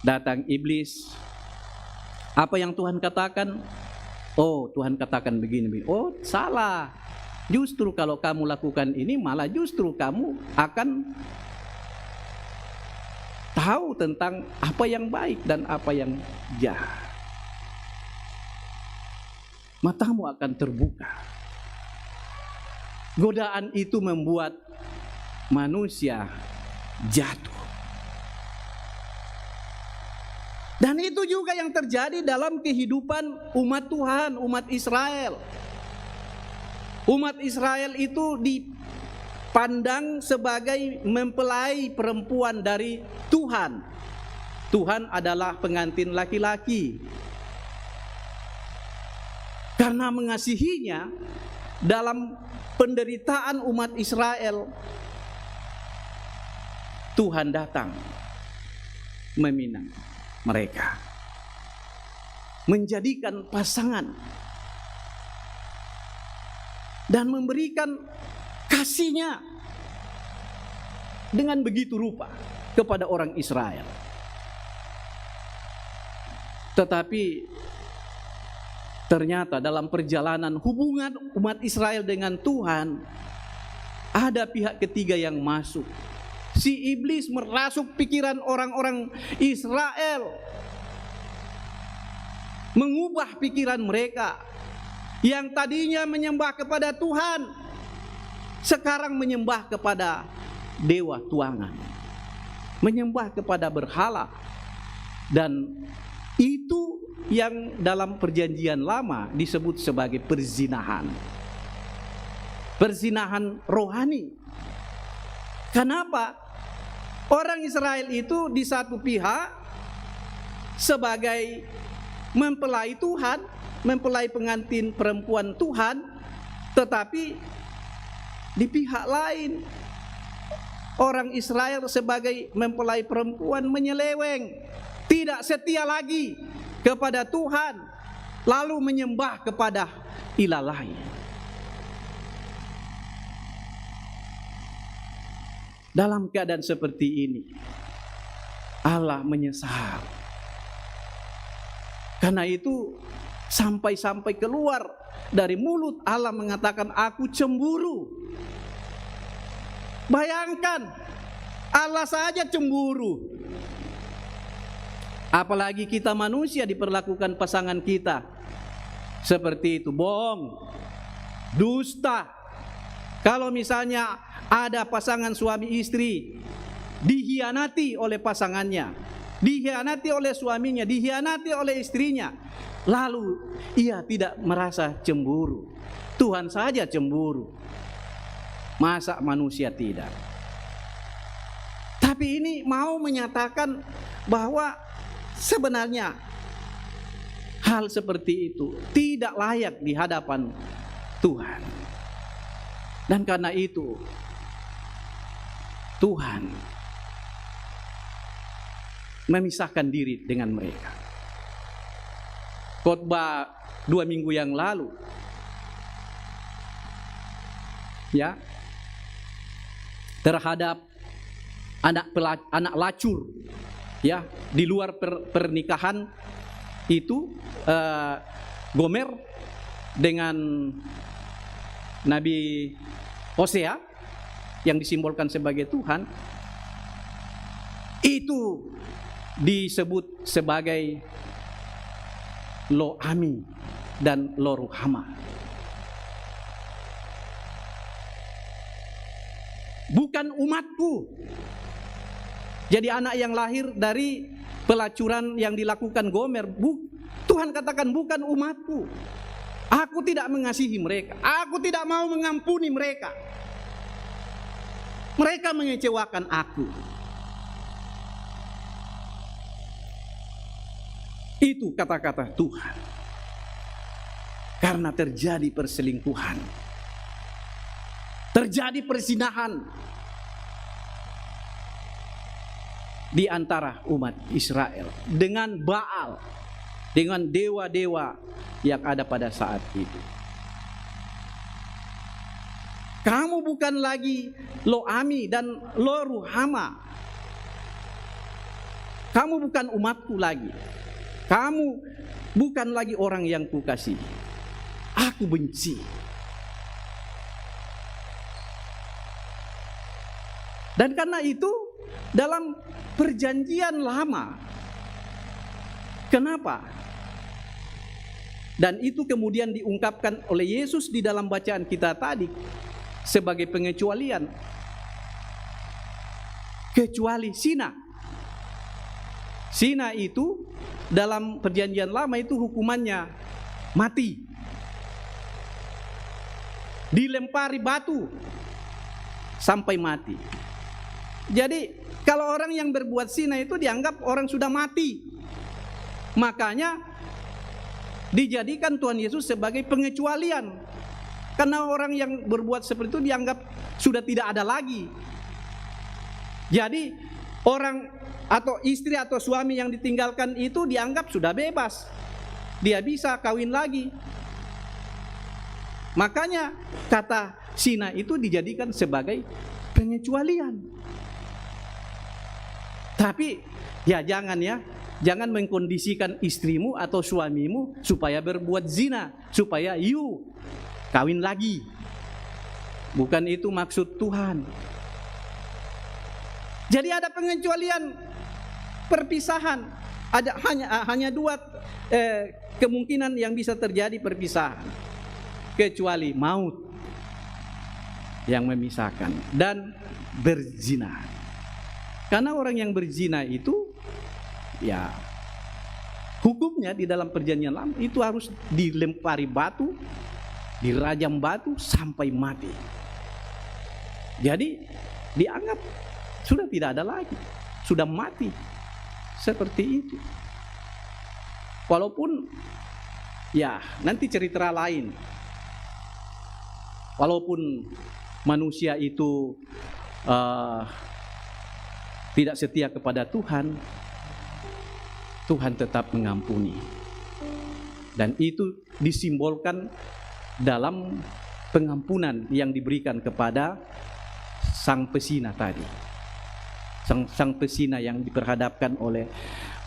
Datang iblis. Apa yang Tuhan katakan? Oh, Tuhan katakan begini. Oh, salah. Justru kalau kamu lakukan ini, malah justru kamu akan tahu tentang apa yang baik dan apa yang jahat. Matamu akan terbuka. Godaan itu membuat manusia jatuh. Dan itu juga yang terjadi dalam kehidupan umat Tuhan, umat Israel. Umat Israel itu dipandang sebagai mempelai perempuan dari Tuhan. Tuhan adalah pengantin laki-laki. Karena mengasihinya, dalam penderitaan umat Israel, Tuhan datang meminang mereka, menjadikan pasangan dan memberikan kasih-Nya dengan begitu rupa kepada orang Israel. Tetapi ternyata dalam perjalanan hubungan umat Israel dengan Tuhan, ada pihak ketiga yang masuk. Si iblis merasuk pikiran orang-orang Israel, mengubah pikiran mereka yang tadinya menyembah kepada Tuhan, sekarang menyembah kepada dewa tuangan, menyembah kepada berhala. Dan itu yang dalam perjanjian lama disebut sebagai perzinahan. Perzinahan rohani. Kenapa? Orang Israel itu di satu pihak sebagai mempelai Tuhan, mempelai pengantin perempuan Tuhan, tetapi di pihak lain orang Israel sebagai mempelai perempuan menyeleweng, tidak setia lagi kepada Tuhan, lalu menyembah kepada ilah lain. Dalam keadaan seperti ini, Allah menyesal. Karena itu sampai-sampai keluar dari mulut Allah mengatakan, aku cemburu. Bayangkan, Allah saja cemburu. Apalagi kita manusia diperlakukan pasangan kita seperti itu, bohong, dusta. Kalau misalnya ada pasangan suami istri dihianati oleh pasangannya, dihianati oleh suaminya, dihianati oleh istrinya, lalu ia tidak merasa cemburu. Tuhan saja cemburu, masa manusia tidak? Tapi ini mau menyatakan bahwa sebenarnya hal seperti itu tidak layak di hadapan Tuhan. Dan karena itu Tuhan memisahkan diri dengan mereka. Khotbah 2 minggu yang lalu, ya, terhadap anak lacur, ya, di luar pernikahan itu, Gomer dengan Nabi Hosea yang disimbolkan sebagai Tuhan, itu disebut sebagai Lo Ami dan Lo Ruhama. Bukan umatku. Jadi anak yang lahir dari pelacuran yang dilakukan Gomer, Tuhan katakan bukan umatku. Aku tidak mengasihi mereka. Aku tidak mau mengampuni mereka. Mereka mengecewakan aku. Itu kata-kata Tuhan. Karena terjadi perselingkuhan, terjadi perzinahan di antara umat Israel dengan Baal, dengan dewa-dewa yang ada pada saat itu. Kamu bukan lagi Lo Ami dan Lo Ruhama. Kamu bukan umatku lagi. Kamu bukan lagi orang yang kukasihi. Aku benci. Dan karena itu dalam perjanjian lama, kenapa? Dan itu kemudian diungkapkan oleh Yesus di dalam bacaan kita tadi sebagai pengecualian. Kecuali zina. Zina itu dalam perjanjian lama itu hukumannya mati. Dilempari batu sampai mati. Jadi kalau orang yang berbuat zina itu dianggap orang sudah mati. Makanya dijadikan Tuhan Yesus sebagai pengecualian. Karena orang yang berbuat seperti itu dianggap sudah tidak ada lagi. Jadi orang atau istri atau suami yang ditinggalkan itu dianggap sudah bebas. Dia bisa kawin lagi. Makanya kata zina itu dijadikan sebagai pengecualian. Tapi ya jangan mengkondisikan istrimu atau suamimu supaya berbuat zina, supaya you kawin lagi. Bukan itu maksud Tuhan. Jadi ada pengecualian, perpisahan. Ada hanya dua kemungkinan yang bisa terjadi perpisahan, kecuali maut yang memisahkan dan berzina. Karena orang yang berzina itu ya hukumnya di dalam perjanjian lama itu harus dilempari batu, dirajam batu sampai mati. Jadi dianggap sudah tidak ada lagi, sudah mati. Seperti itu. Walaupun ya nanti cerita lain. Walaupun manusia itu tidak setia kepada Tuhan, Tuhan tetap mengampuni. Dan itu disimbolkan dalam pengampunan yang diberikan kepada sang pesina tadi. Sang pesina yang diperhadapkan oleh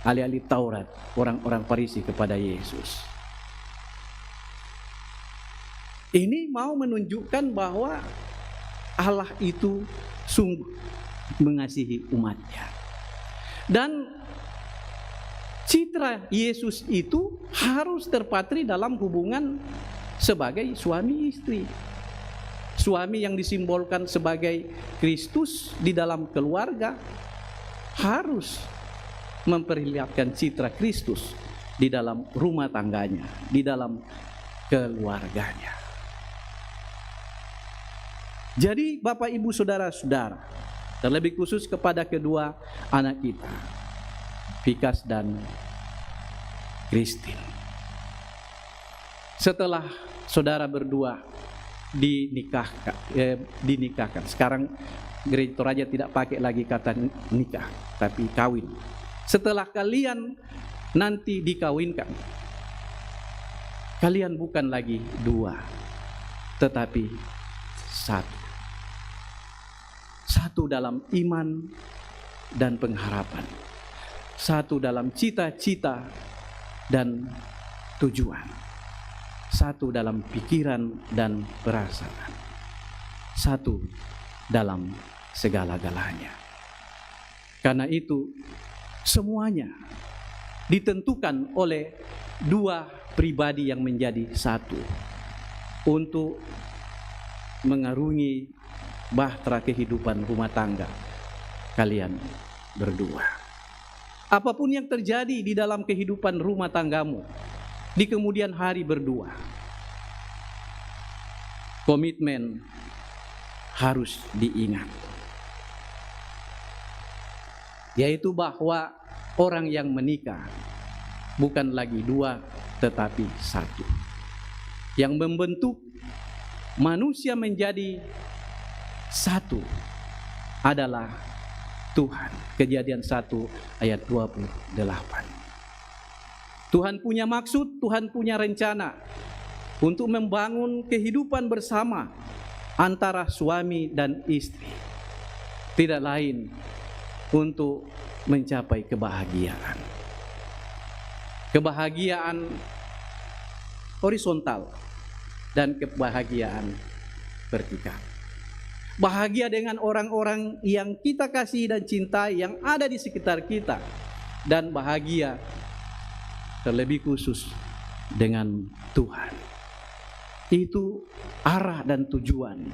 ahli-ahli Taurat, orang-orang Farisi kepada Yesus. Ini mau menunjukkan bahwa Allah itu sungguh mengasihi umatnya. Dan citra Yesus itu harus terpatri dalam hubungan sebagai suami istri. Suami yang disimbolkan sebagai Kristus di dalam keluarga harus memperlihatkan citra Kristus di dalam rumah tangganya, di dalam keluarganya. Jadi Bapak Ibu Saudara-saudara, terlebih khusus kepada kedua anak kita, Vikas dan Christine. Setelah saudara berdua dinikahkan. Sekarang Gereja Toraja tidak pakai lagi kata nikah, tapi kawin. Setelah kalian nanti dikawinkan, kalian bukan lagi dua, tetapi satu. Satu dalam iman dan pengharapan. Satu dalam cita-cita dan tujuan. Satu dalam pikiran dan perasaan. Satu dalam segala-galanya. Karena itu semuanya ditentukan oleh dua pribadi yang menjadi satu untuk mengarungi bahtera kehidupan rumah tangga kalian berdua. Apapun yang terjadi di dalam kehidupan rumah tanggamu di kemudian hari berdua, komitmen harus diingat, yaitu bahwa orang yang menikah bukan lagi dua tetapi satu. Yang membentuk manusia menjadi satu adalah Tuhan. Kejadian 1 ayat 28. Tuhan punya maksud, Tuhan punya rencana untuk membangun kehidupan bersama antara suami dan istri. Tidak lain untuk mencapai kebahagiaan. Kebahagiaan horizontal dan kebahagiaan vertikal. Bahagia dengan orang-orang yang kita kasih dan cintai yang ada di sekitar kita, dan bahagia terlebih khusus dengan Tuhan. Itu arah dan tujuan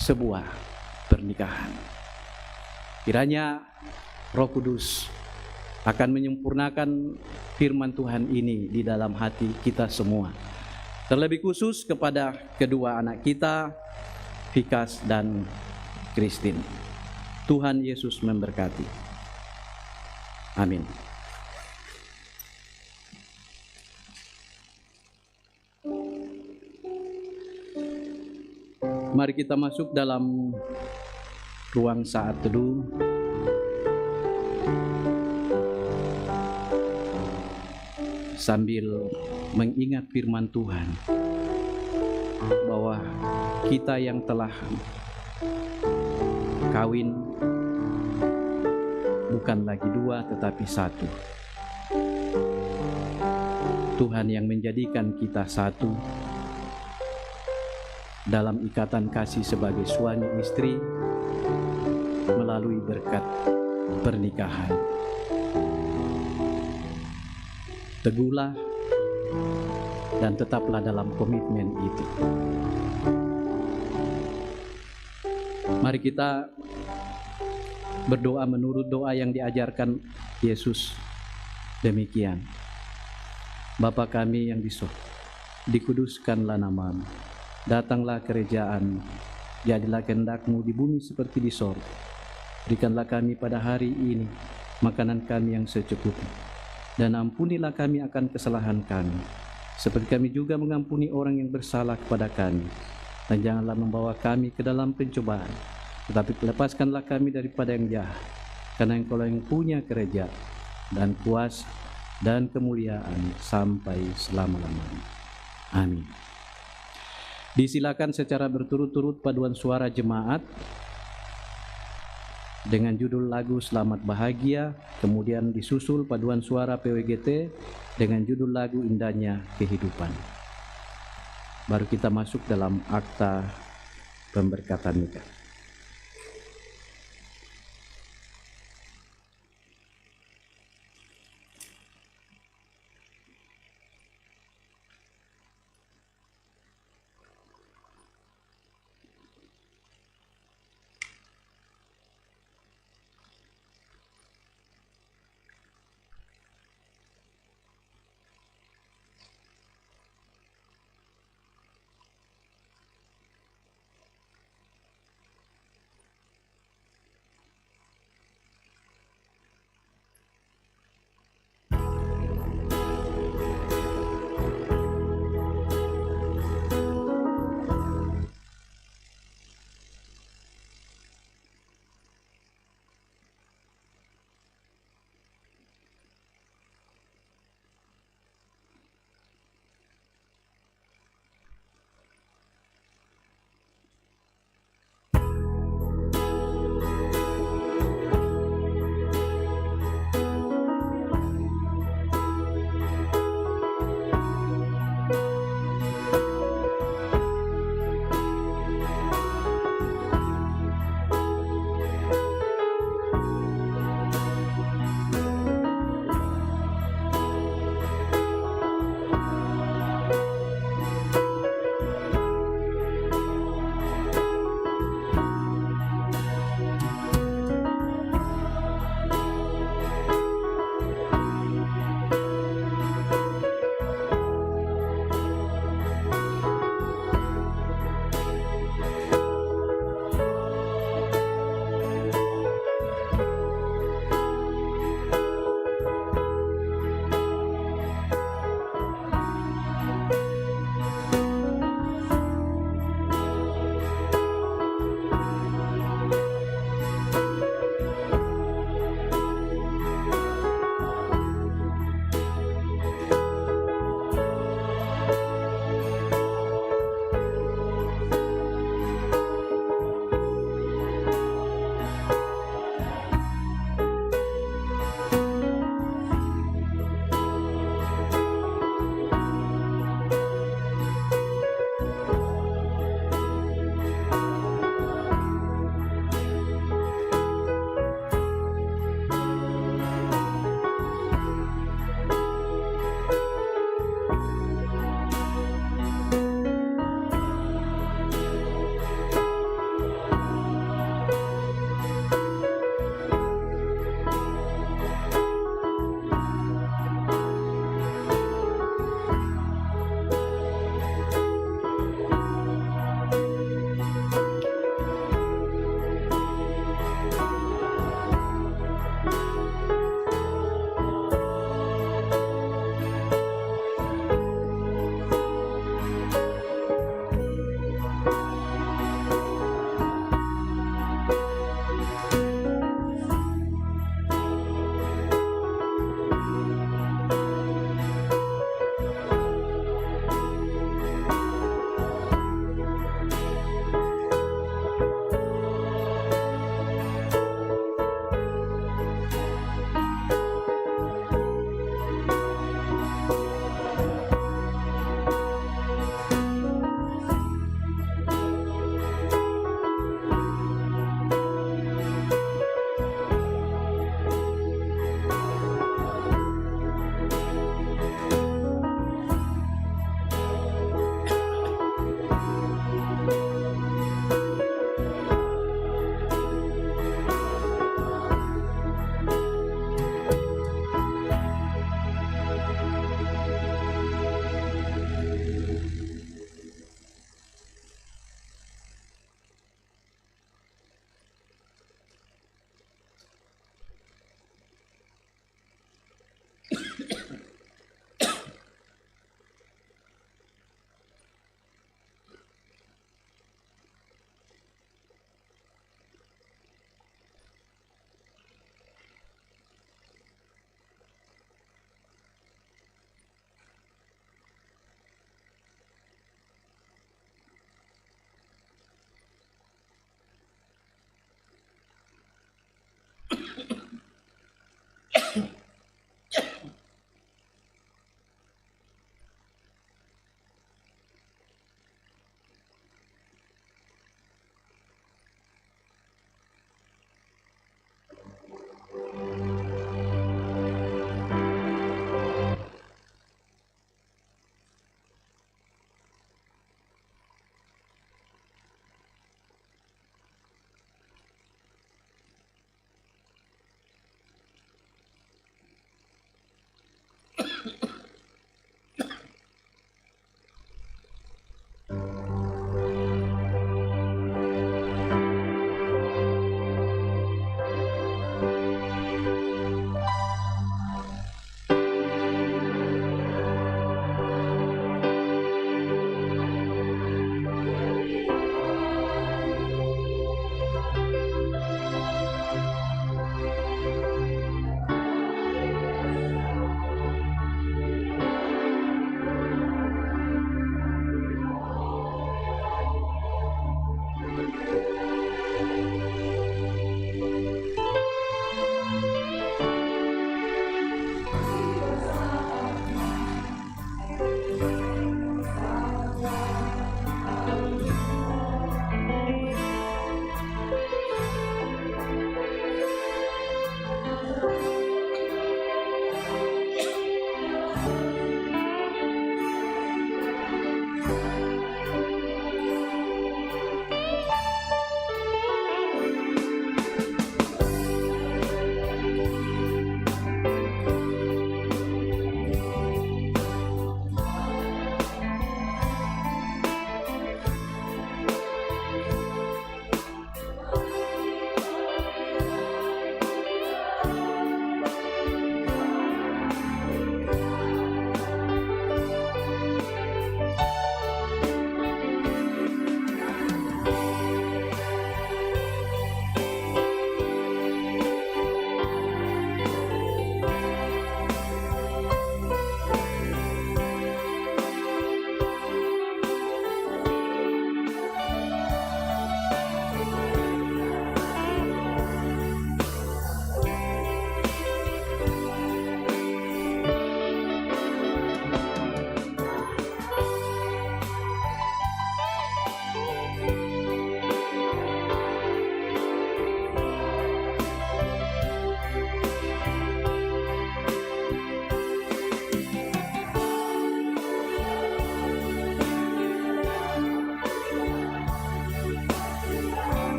sebuah pernikahan. Kiranya Roh Kudus akan menyempurnakan firman Tuhan ini di dalam hati kita semua. Terlebih khusus kepada kedua anak kita, Vikas dan Christine. Tuhan Yesus memberkati. Amin. Mari kita masuk dalam ruang saat teduh. Sambil mengingat firman Tuhan bahwa kita yang telah kawin bukan lagi dua tetapi satu. Tuhan yang menjadikan kita satu dalam ikatan kasih sebagai suami istri melalui berkat pernikahan. Teguhlah dan tetaplah dalam komitmen itu. Mari kita berdoa menurut doa yang diajarkan Yesus. Demikian. Bapa kami yang di surga, dikuduskanlah namamu. Datanglah kerajaan, jadilah kehendak-Mu di bumi seperti di sorga. Berikanlah kami pada hari ini makanan kami yang secukupnya. Dan ampunilah kami akan kesalahan kami, seperti kami juga mengampuni orang yang bersalah kepada kami. Dan janganlah membawa kami ke dalam pencobaan, tetapi lepaskanlah kami daripada yang jahat. Karena Engkau yang punya kerajaan dan kuasa dan kemuliaan sampai selama-lamanya. Amin. Disilakan secara berturut-turut paduan suara jemaat dengan judul lagu Selamat Bahagia, kemudian disusul paduan suara PWGT dengan judul lagu Indahnya Kehidupan. Baru kita masuk dalam akta pemberkatan nikah.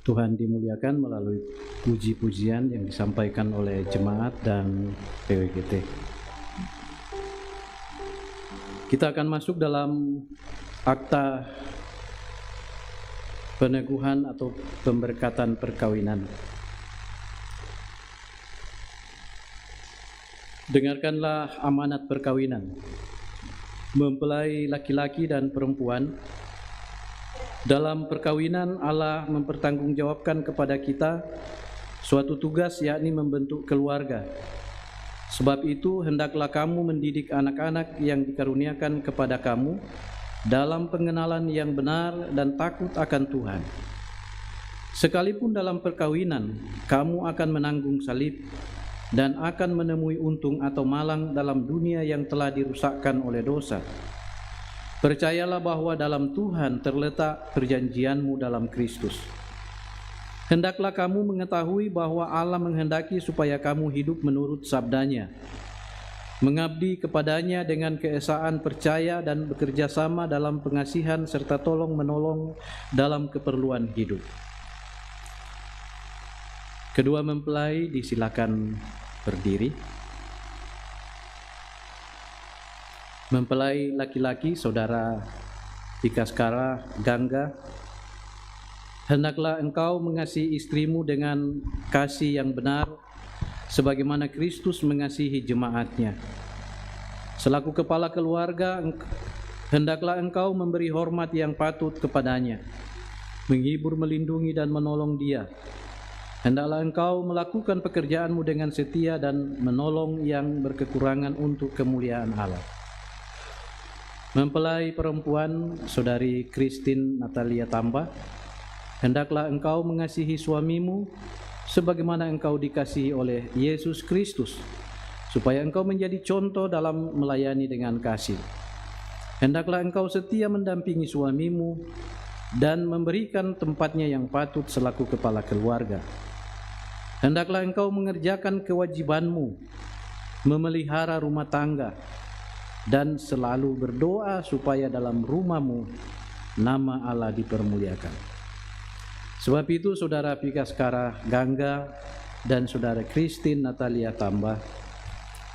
Tuhan dimuliakan melalui puji-pujian yang disampaikan oleh jemaat dan PWGT. Kita akan masuk dalam akta peneguhan atau pemberkatan perkawinan. Dengarkanlah amanat perkawinan. Mempelai laki-laki dan perempuan, dalam perkawinan Allah mempertanggungjawabkan kepada kita suatu tugas, yakni membentuk keluarga. Sebab itu hendaklah kamu mendidik anak-anak yang dikaruniakan kepada kamu dalam pengenalan yang benar dan takut akan Tuhan. Sekalipun dalam perkawinan kamu akan menanggung salib dan akan menemui untung atau malang dalam dunia yang telah dirusakkan oleh dosa. Percayalah bahwa dalam Tuhan terletak perjanjianmu dalam Kristus. Hendaklah kamu mengetahui bahwa Allah menghendaki supaya kamu hidup menurut sabdanya, mengabdi kepadanya dengan keesaan percaya dan bekerja sama dalam pengasihan serta tolong-menolong dalam keperluan hidup. Kedua mempelai disilakan berdiri. Mempelai laki-laki Saudara Pikaskara Gangga, hendaklah engkau mengasihi istrimu dengan kasih yang benar sebagaimana Kristus mengasihi jemaatnya. Selaku kepala keluarga, hendaklah engkau memberi hormat yang patut kepadanya, menghibur, melindungi dan menolong dia. Hendaklah engkau melakukan pekerjaanmu dengan setia dan menolong yang berkekurangan untuk kemuliaan Allah. Mempelai perempuan Saudari Christine Natalia Tamba, hendaklah engkau mengasihi suamimu sebagaimana engkau dikasihi oleh Yesus Kristus, supaya engkau menjadi contoh dalam melayani dengan kasih. Hendaklah engkau setia mendampingi suamimu dan memberikan tempatnya yang patut selaku kepala keluarga. Hendaklah engkau mengerjakan kewajibanmu, memelihara rumah tangga, dan selalu berdoa supaya dalam rumahmu nama Allah dipermuliakan. Sebab itu Saudara Pikaskara Gangga dan Saudara Christine Natalia Tamba,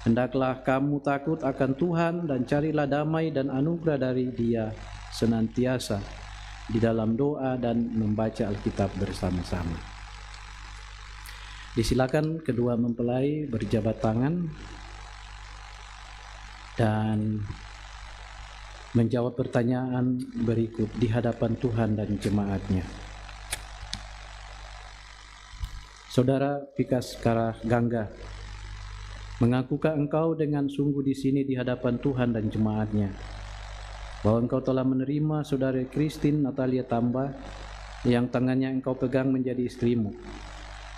hendaklah kamu takut akan Tuhan dan carilah damai dan anugerah dari Dia senantiasa di dalam doa dan membaca Alkitab bersama-sama. Disilakan kedua mempelai berjabat tangan dan menjawab pertanyaan berikut di hadapan Tuhan dan jemaatnya. Saudara Pikaskara Gangga, mengakukah engkau dengan sungguh di sini di hadapan Tuhan dan jemaatnya bahwa engkau telah menerima Saudari Christine Natalia Tamba yang tangannya engkau pegang menjadi istrimu?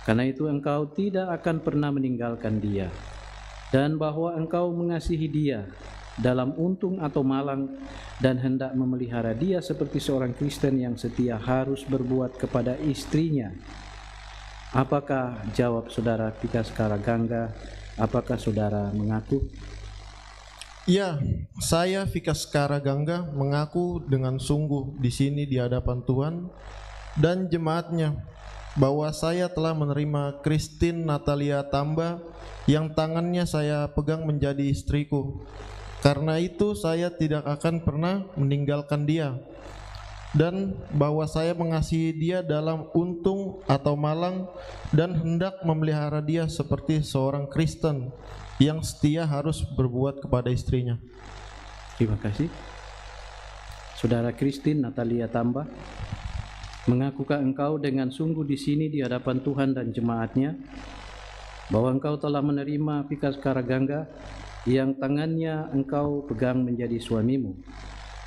Karena itu engkau tidak akan pernah meninggalkan dia, dan bahwa engkau mengasihi dia dalam untung atau malang dan hendak memelihara dia seperti seorang Kristen yang setia harus berbuat kepada istrinya. Apakah jawab Saudara Pikaskara Gangga? Apakah saudara mengaku? Ya, saya Pikaskara Gangga mengaku dengan sungguh di sini di hadapan Tuhan dan jemaatnya bahwa saya telah menerima Christine Natalia Tamba yang tangannya saya pegang menjadi istriku. Karena itu saya tidak akan pernah meninggalkan dia, dan bahwa saya mengasihi dia dalam untung atau malang dan hendak memelihara dia seperti seorang Kristen yang setia harus berbuat kepada istrinya. Terima kasih. Saudara Christine Natalia Tamba, mengakukah engkau dengan sungguh di sini di hadapan Tuhan dan jemaatnya bahwa engkau telah menerima Pikaskara Gangga yang tangannya engkau pegang menjadi suamimu?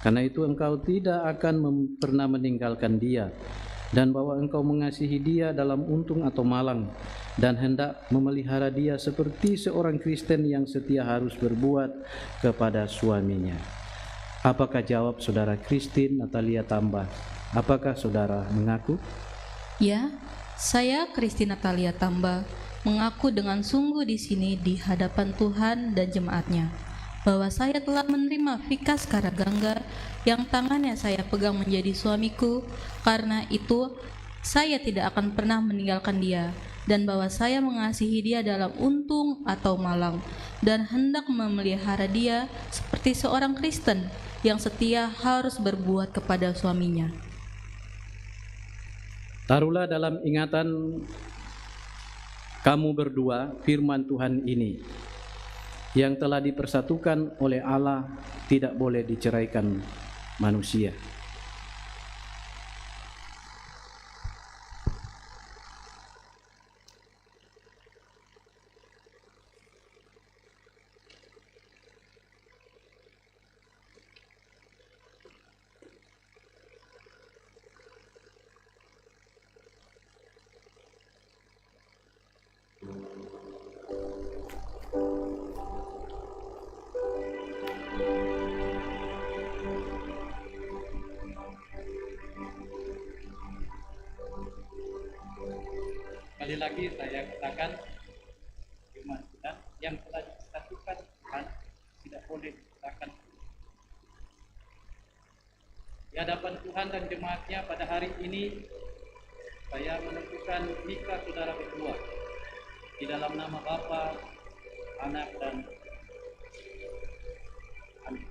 Karena itu engkau tidak akan pernah meninggalkan dia, dan bahwa engkau mengasihi dia dalam untung atau malang dan hendak memelihara dia seperti seorang Kristen yang setia harus berbuat kepada suaminya. Apakah jawab Saudara Christine Natalia Tamba? Apakah saudara mengaku? Ya, saya Christine Natalia Tamba mengaku dengan sungguh di sini di hadapan Tuhan dan jemaatnya bahwa saya telah menerima Pikaskara Gangga yang tangannya saya pegang menjadi suamiku. Karena itu saya tidak akan pernah meninggalkan dia, dan bahwa saya mengasihi dia dalam untung atau malang, dan hendak memelihara dia seperti seorang Kristen yang setia harus berbuat kepada suaminya. Taruhlah dalam ingatan kamu berdua firman Tuhan ini, yang telah dipersatukan oleh Allah tidak boleh diceraikan manusia. Sekali lagi saya katakan, firman Tuhan yang telah disatukan Tuhan tidak boleh dipisahkan. Di hadapan Tuhan dan jemaatnya pada hari ini, saya menentukan nikah saudara berdua di dalam nama Bapa, Anak, dan Amin.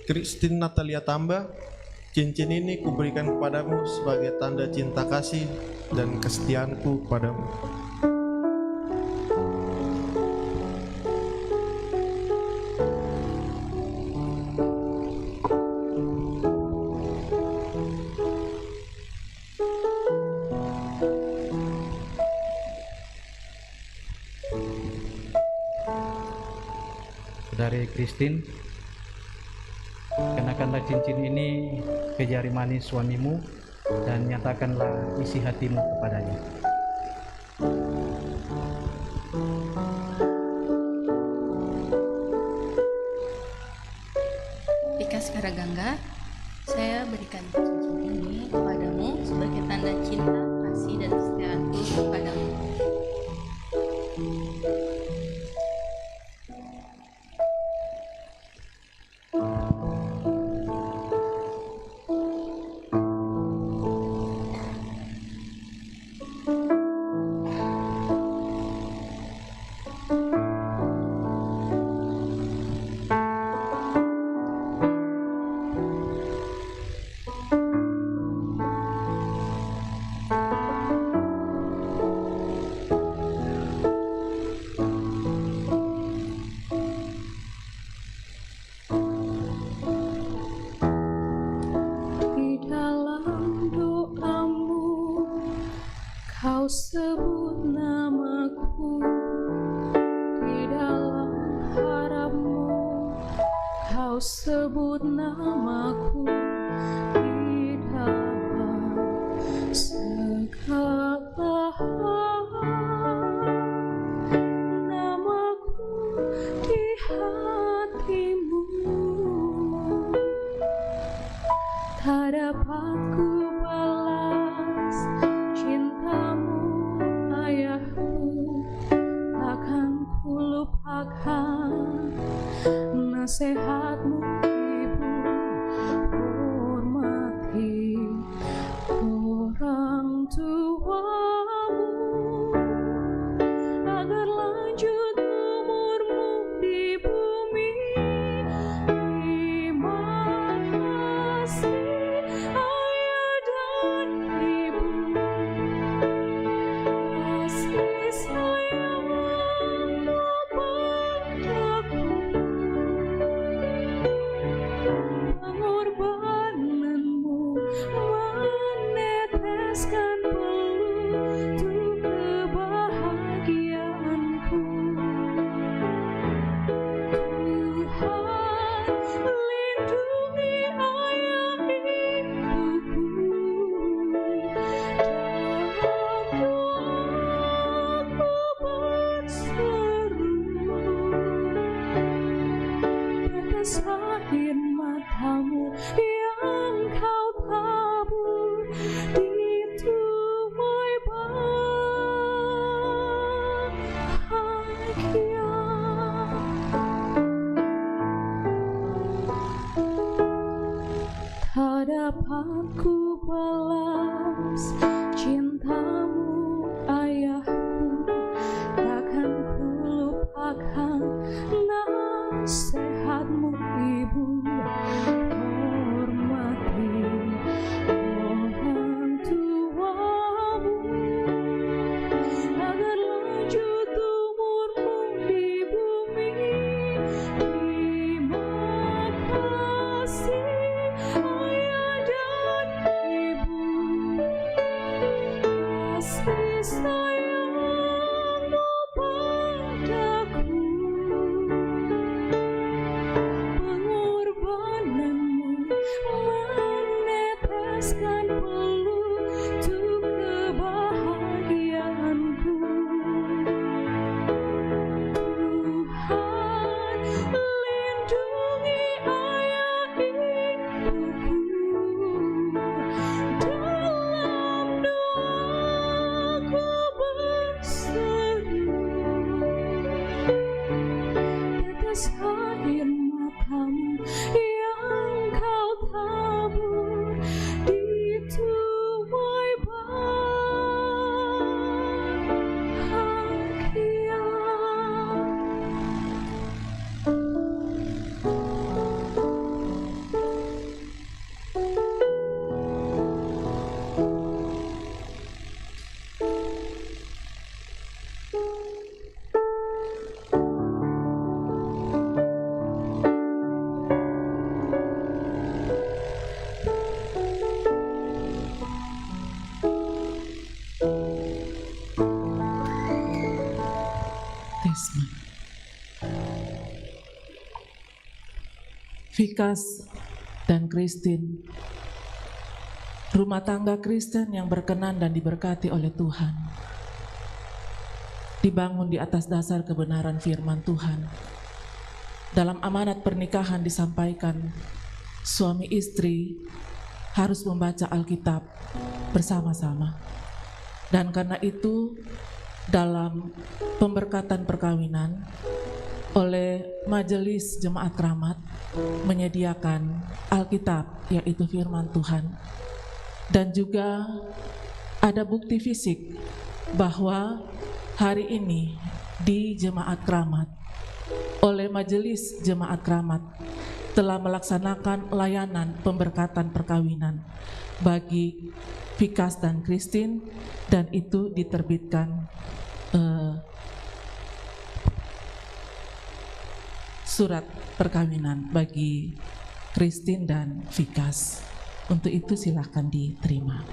Christine Natalia Tamba, cincin ini kuberikan kepadamu sebagai tanda cinta kasih dan kesetiaanku padamu. Christine, kenakanlah cincin ini ke jari manis suamimu dan nyatakanlah isi hatimu kepadanya. Vika Sekaragangga, saya berikan cincin ini kepadamu sebagai tanda cinta, kasih, dan kesetiaanku kepadamu. Di dalam doamu kau sebut namaku, di dalam harapmu kau sebut namaku, di dalam segala hal namaku di hatimu. Tak dapat ku balas cintamu ayahku, takkan ku lupakan nasihatmu ibu. Hormati orang tuamu agar lanjut umurmu di bumi. Terima kasih ayah dan ibu, kasih sayangmu padaku, pengorbananmu meneteskan peluh untuk kebahagiaanku. Tuhan, lindungi ayah ibuku, dalam doaku berseru, tetes air matamu yang kau tabur di tuai bahagia. Tak dapat ku balas cintamu ayahku, takkan ku lupakan nasihatmu ibu. Hormati orang tuamu agar lanjut umurmu di bumi. Terima kasih ayah dan ibu, kasih sayangmu padaku, pengorbananmu meneteskan peluh untuk kebahagiaanku. Tuhan, lindungi ayah ibuku, dalam doaku berseru, tetes air matamu yang kau tabur di tuai bahagia. Vikas dan Christine, rumah tangga Kristen yang berkenan dan diberkati oleh Tuhan, dibangun di atas dasar kebenaran firman Tuhan. Dalam amanat pernikahan disampaikan, suami istri harus membaca Alkitab bersama-sama. Dan karena itu, dalam pemberkatan perkawinan oleh Majelis Jemaat Keramat menyediakan Alkitab, yaitu firman Tuhan, dan juga ada bukti fisik bahwa hari ini di Jemaat Keramat oleh Majelis Jemaat Keramat telah melaksanakan layanan pemberkatan perkawinan bagi Vikas dan Christine, dan itu diterbitkan surat perkawinan bagi Christine dan Vikas. Untuk itu silakan diterima.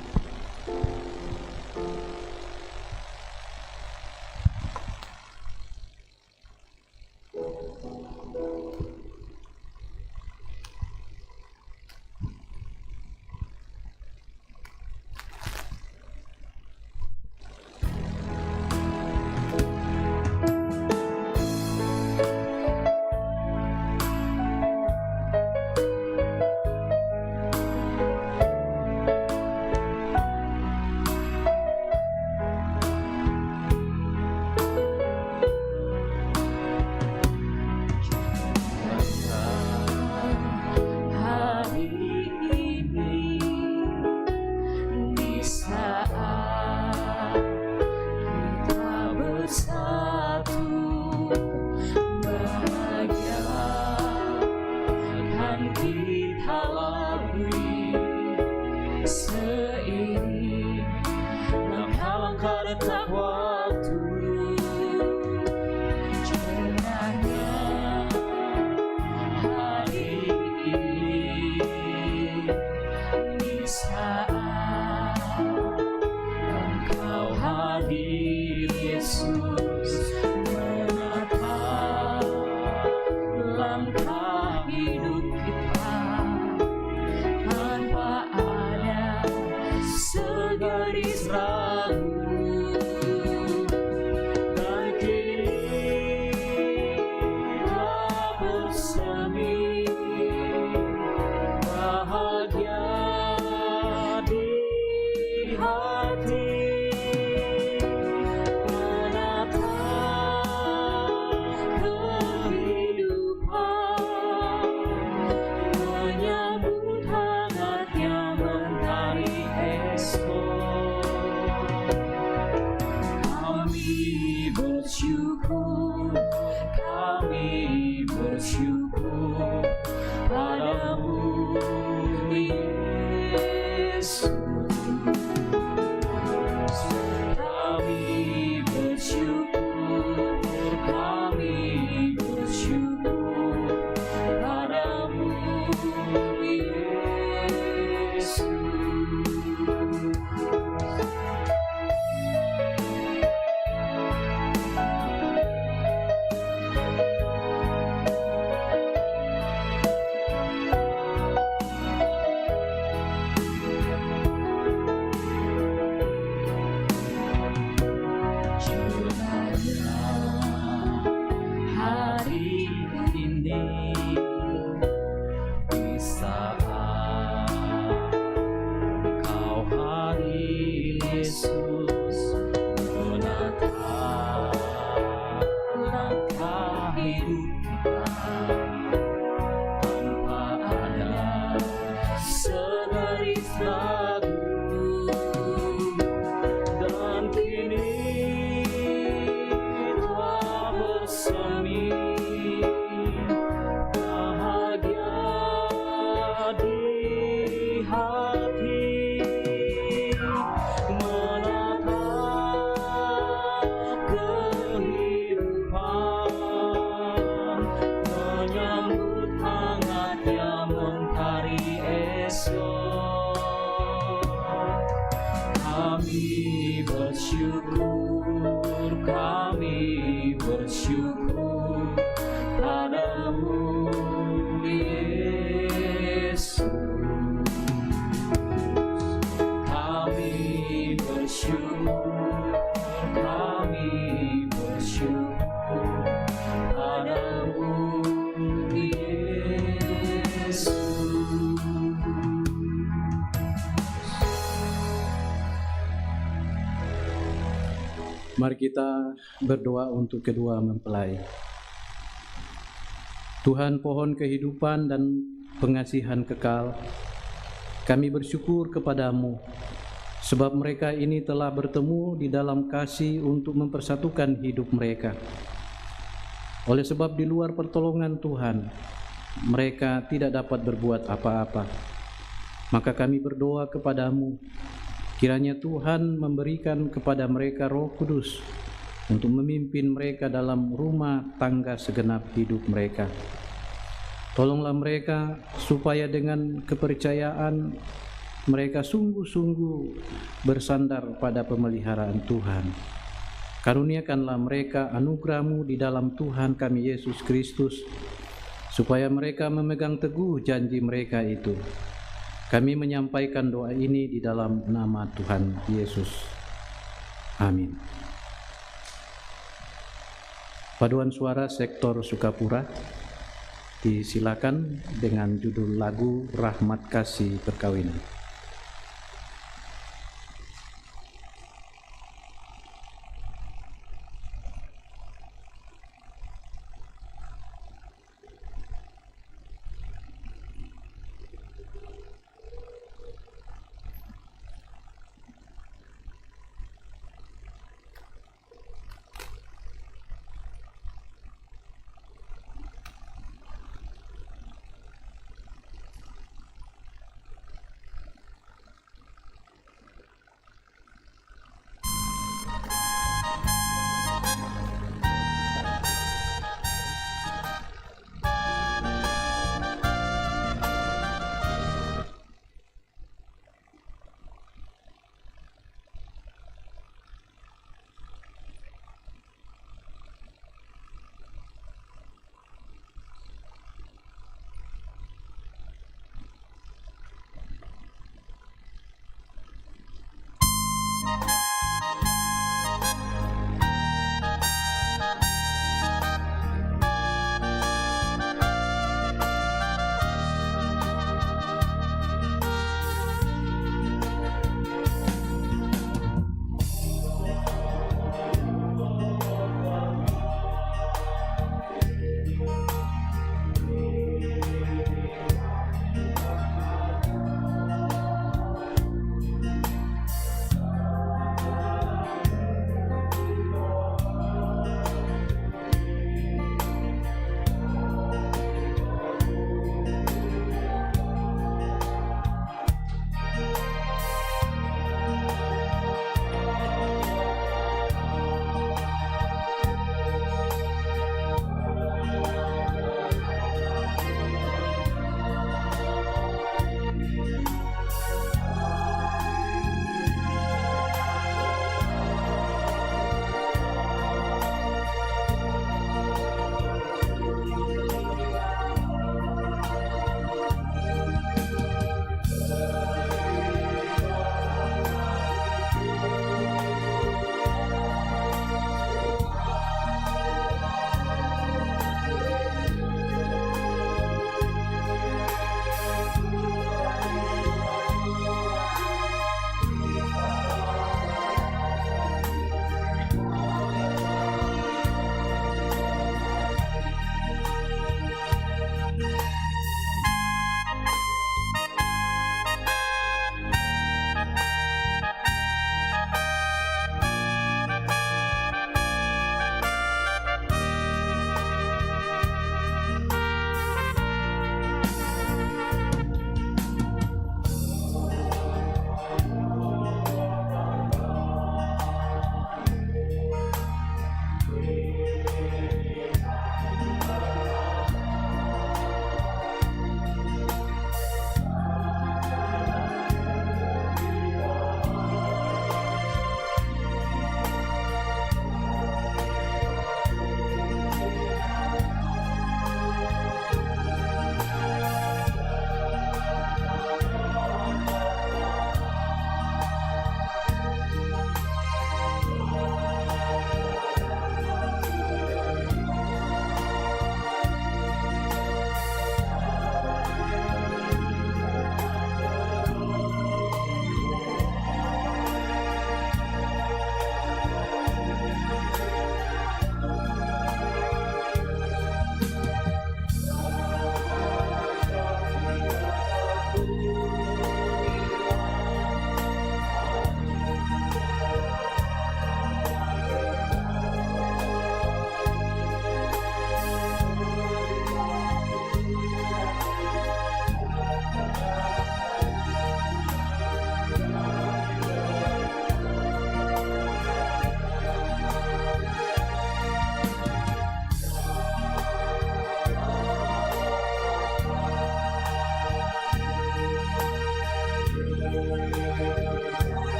Kami bersyukur padamu, Yesus. Mari kita berdoa untuk kedua mempelai. Tuhan pohon kehidupan dan pengasihan kekal, kami bersyukur kepadamu sebab mereka ini telah bertemu di dalam kasih untuk mempersatukan hidup mereka. Oleh sebab di luar pertolongan Tuhan, mereka tidak dapat berbuat apa-apa. Maka kami berdoa kepadamu, kiranya Tuhan memberikan kepada mereka Roh Kudus untuk memimpin mereka dalam rumah tangga segenap hidup mereka. Tolonglah mereka supaya dengan kepercayaan mereka sungguh-sungguh bersandar pada pemeliharaan Tuhan. Karuniakanlah mereka anugerah-Mu di dalam Tuhan kami Yesus Kristus, supaya mereka memegang teguh janji mereka itu. Kami menyampaikan doa ini di dalam nama Tuhan Yesus. Amin. Paduan suara sektor Sukapura disilakan dengan judul lagu Rahmat Kasih Perkawinan.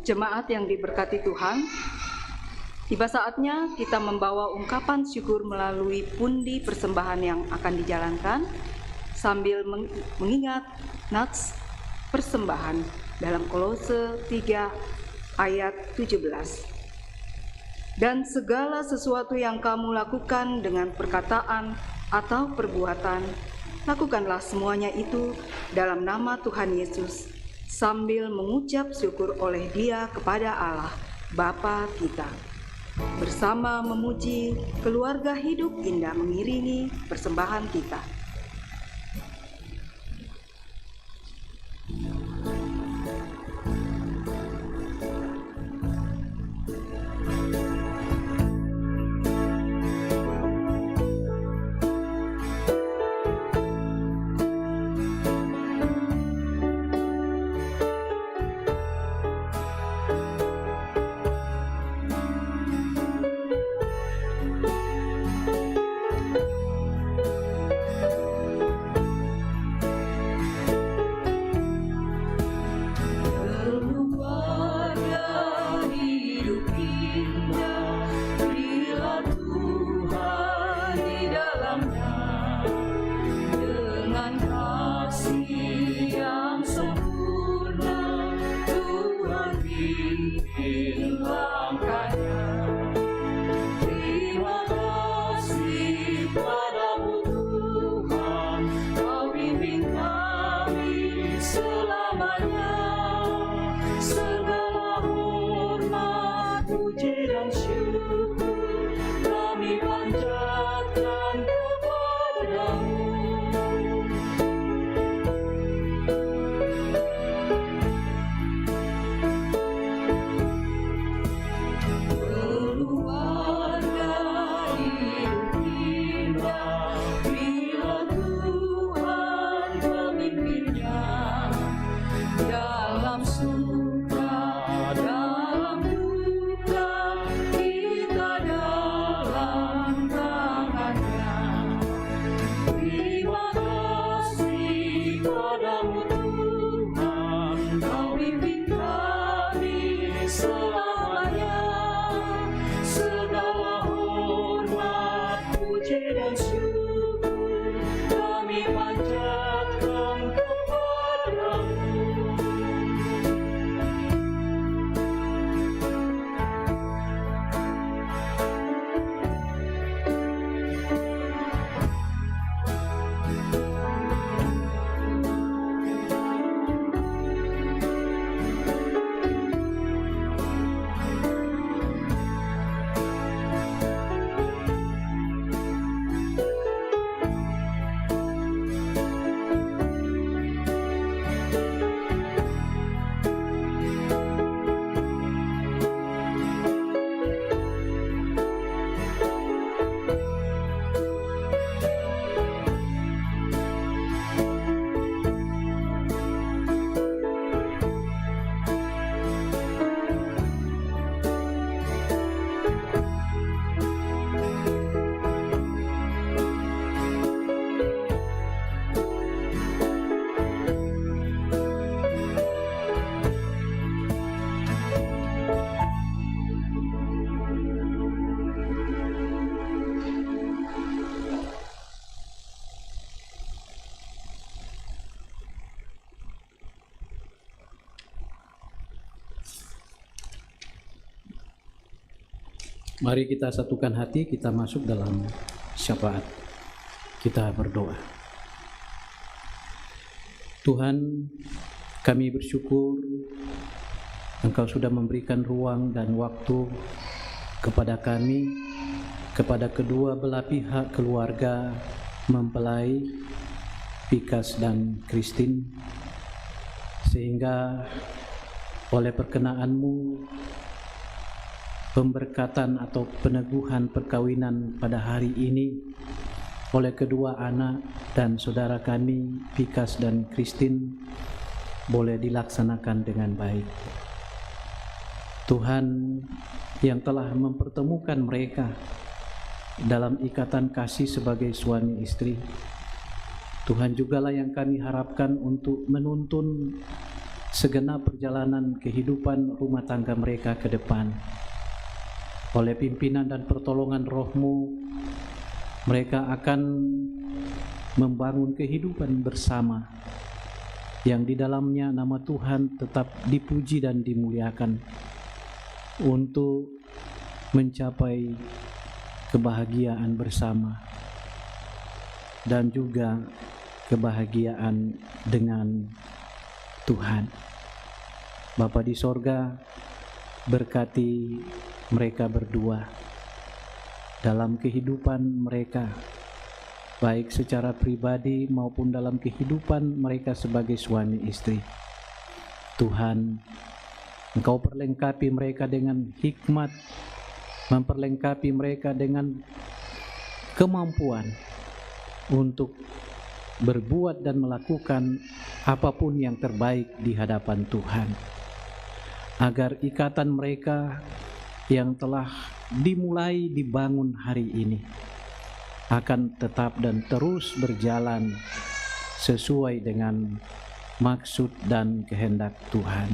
Jemaat yang diberkati Tuhan, tiba saatnya kita membawa ungkapan syukur melalui pundi persembahan yang akan dijalankan sambil mengingat nats persembahan dalam Kolose 3 ayat 17. Dan segala sesuatu yang kamu lakukan dengan perkataan atau perbuatan, lakukanlah semuanya itu dalam nama Tuhan Yesus, sambil mengucap syukur oleh Dia kepada Allah, Bapa kita. Bersama memuji, keluarga hidup indah mengiringi persembahan kita. Mari kita satukan hati, kita masuk dalam syafaat. Kita berdoa. Tuhan, kami bersyukur Engkau sudah memberikan ruang dan waktu kepada kami, kepada kedua belah pihak keluarga mempelai Pikas dan Christine, sehingga oleh perkenaanmu pemberkatan atau peneguhan perkawinan pada hari ini oleh kedua anak dan saudara kami Pikas dan Christine boleh dilaksanakan dengan baik. Tuhan yang telah mempertemukan mereka dalam ikatan kasih sebagai suami istri, Tuhan jugalah yang kami harapkan untuk menuntun segenap perjalanan kehidupan rumah tangga mereka ke depan. Oleh pimpinan dan pertolongan Roh-Mu, mereka akan membangun kehidupan bersama yang di dalamnya nama Tuhan tetap dipuji dan dimuliakan untuk mencapai kebahagiaan bersama dan juga kebahagiaan dengan Tuhan. Bapa di sorga, berkati mereka berdua dalam kehidupan mereka, baik secara pribadi maupun dalam kehidupan mereka sebagai suami istri. Tuhan, Engkau perlengkapi mereka dengan hikmat, memperlengkapi mereka dengan kemampuan untuk berbuat dan melakukan apapun yang terbaik di hadapan Tuhan, agar ikatan mereka yang telah dimulai dibangun hari ini akan tetap dan terus berjalan sesuai dengan maksud dan kehendak Tuhan.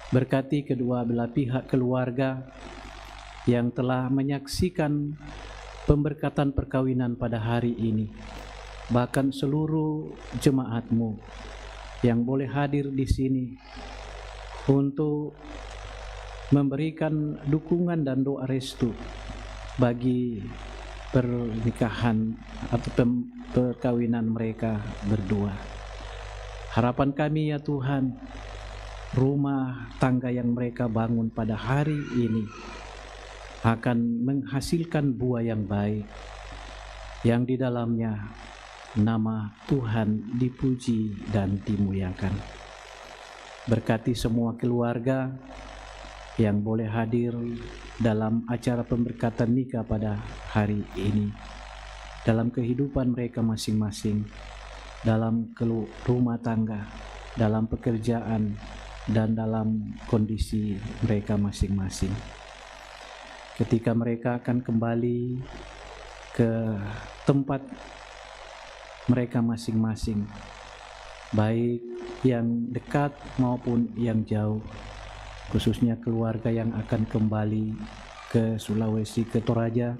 Berkati kedua belah pihak keluarga yang telah menyaksikan pemberkatan perkawinan pada hari ini, bahkan seluruh jemaat-Mu yang boleh hadir di sini untuk memberikan dukungan dan doa restu bagi pernikahan atau perkawinan mereka berdua. Harapan kami ya Tuhan, rumah tangga yang mereka bangun pada hari ini akan menghasilkan buah yang baik, yang di dalamnya nama Tuhan dipuji dan dimuliakan. Berkati semua keluarga yang boleh hadir dalam acara pemberkatan nikah pada hari ini, dalam kehidupan mereka masing-masing, dalam rumah tangga, dalam pekerjaan, dan dalam kondisi mereka masing-masing. Ketika mereka akan kembali ke tempat mereka masing-masing, baik yang dekat maupun yang jauh, khususnya keluarga yang akan kembali ke Sulawesi, ke Toraja,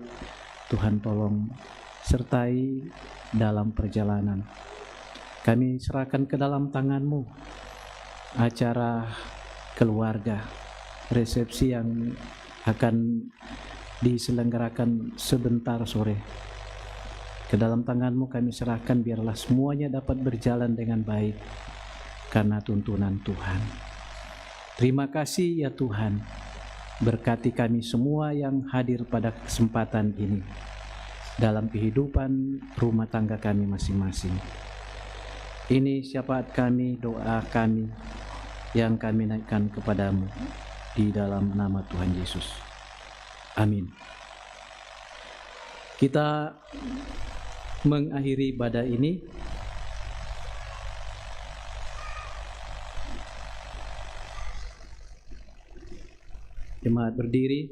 Tuhan tolong sertai dalam perjalanan. Kami serahkan ke dalam tangan-Mu acara keluarga, resepsi yang akan diselenggarakan sebentar sore. Ke dalam tangan-Mu kami serahkan, biarlah semuanya dapat berjalan dengan baik karena tuntunan Tuhan. Terima kasih ya Tuhan, berkati kami semua yang hadir pada kesempatan ini dalam kehidupan rumah tangga kami masing-masing. Ini syafaat kami, doa kami yang kami naikkan kepadamu di dalam nama Tuhan Yesus. Amin. Kita mengakhiri ibadah ini jemaat berdiri.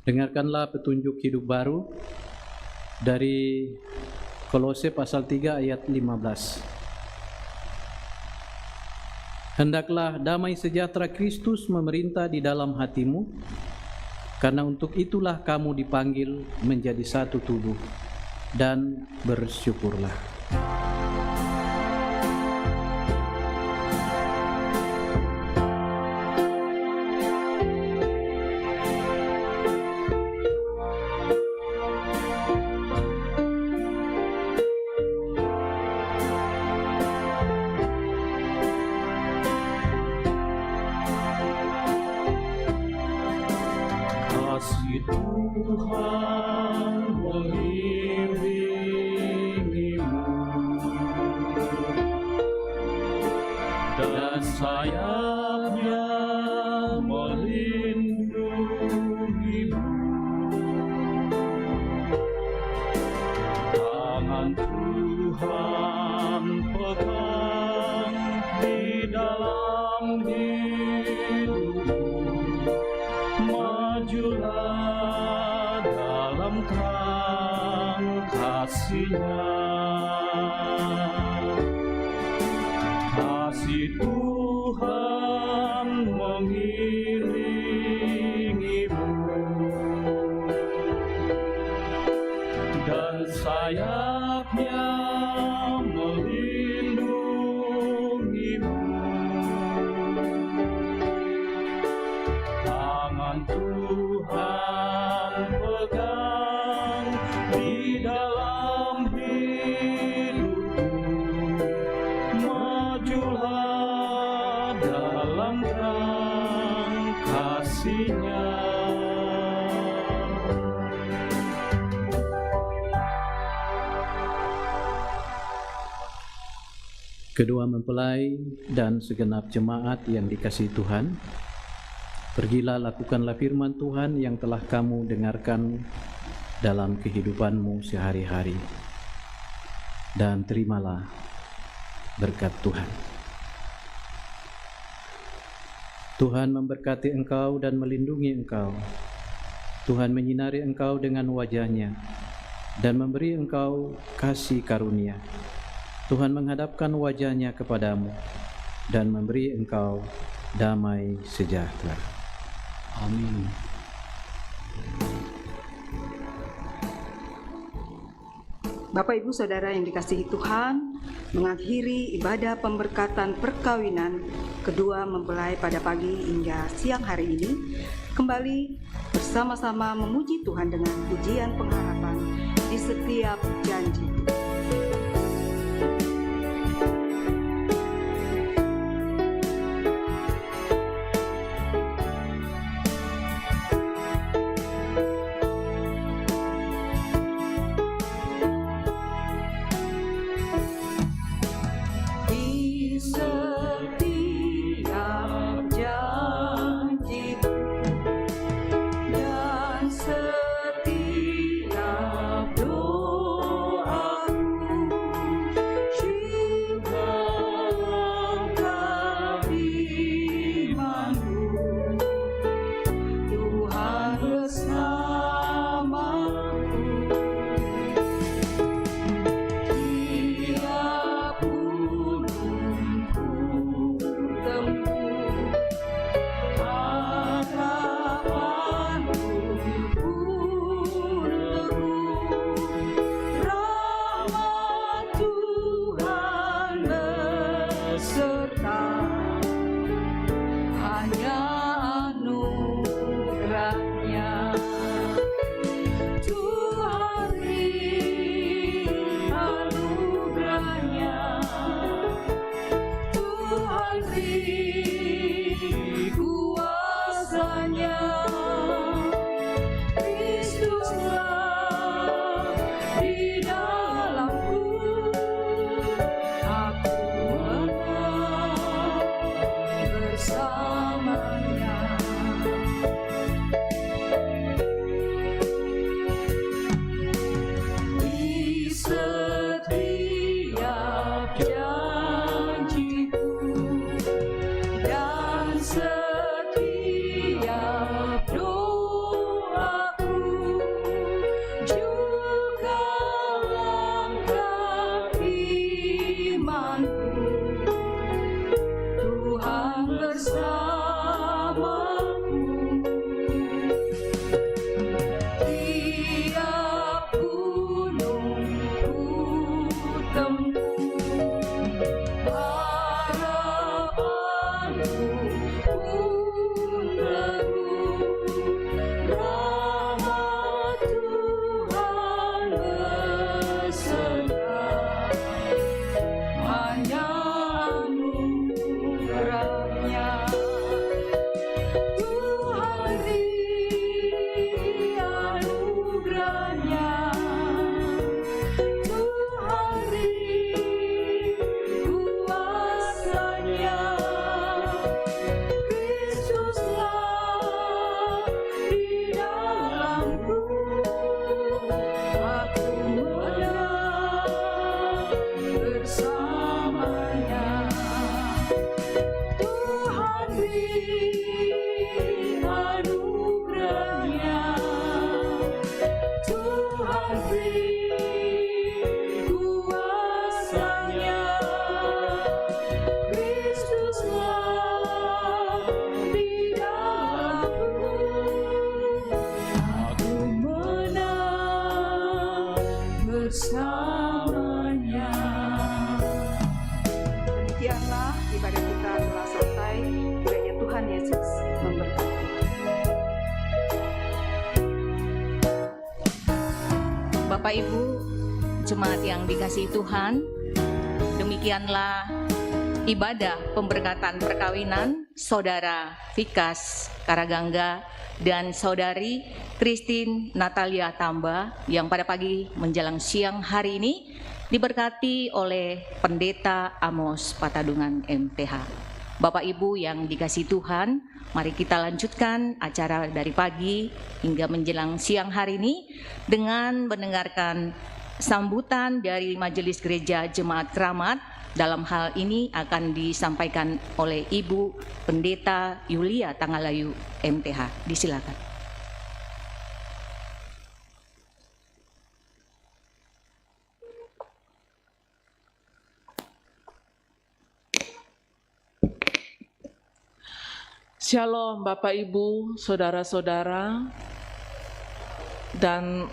Dengarkanlah petunjuk hidup baru dari Kolose pasal 3 ayat 15. Hendaklah damai sejahtera Kristus memerintah di dalam hatimu, karena untuk itulah kamu dipanggil menjadi satu tubuh, dan bersyukurlah. Kasih Tuhan mengiringimu dan sayapnya melindungimu. Tangan Tuhan pegang di dalam hidupmu. Majulah kasih-Nya. Kasih Tuhan mengiringimu dan sayap-Nya melindungimu. Tangan Tuhan pegang di dalam hidupmu, majulah dalam terang kasih-Nya. Kedua mempelai dan segenap jemaat yang dikasihi Tuhan, pergilah lakukanlah firman Tuhan yang telah kamu dengarkan dalam kehidupanmu sehari-hari, dan terimalah berkat Tuhan. Tuhan memberkati engkau dan melindungi engkau. Tuhan menyinari engkau dengan wajah-Nya dan memberi engkau kasih karunia. Tuhan menghadapkan wajah-Nya kepadamu dan memberi engkau damai sejahtera. Amin. Bapak, Ibu, Saudara yang dikasihi Tuhan, mengakhiri ibadah pemberkatan perkawinan kedua mempelai pada pagi hingga siang hari ini, kembali bersama-sama memuji Tuhan dengan pujian pengharapan di setiap janji. Dan setiap doa bersamanya. Demikianlah ibadah kita telah selesai. Kiranya Tuhan Yesus memberkati. Bapak Ibu, jemaat yang dikasihi Tuhan, demikianlah ibadah pemberkatan perkawinan Saudara Vikas Karagangga dan Saudari Christine Natalia Tamba yang pada pagi menjelang siang hari ini diberkati oleh Pendeta Amos Patadungan MTH. Bapak Ibu yang dikasihi Tuhan, mari kita lanjutkan acara dari pagi hingga menjelang siang hari ini dengan mendengarkan sambutan dari Majelis Gereja Jemaat Keramat. Dalam hal ini akan disampaikan oleh Ibu Pendeta Yulia Tangalayu MTH. Disilakan. Shalom Bapak Ibu, Saudara-saudara, dan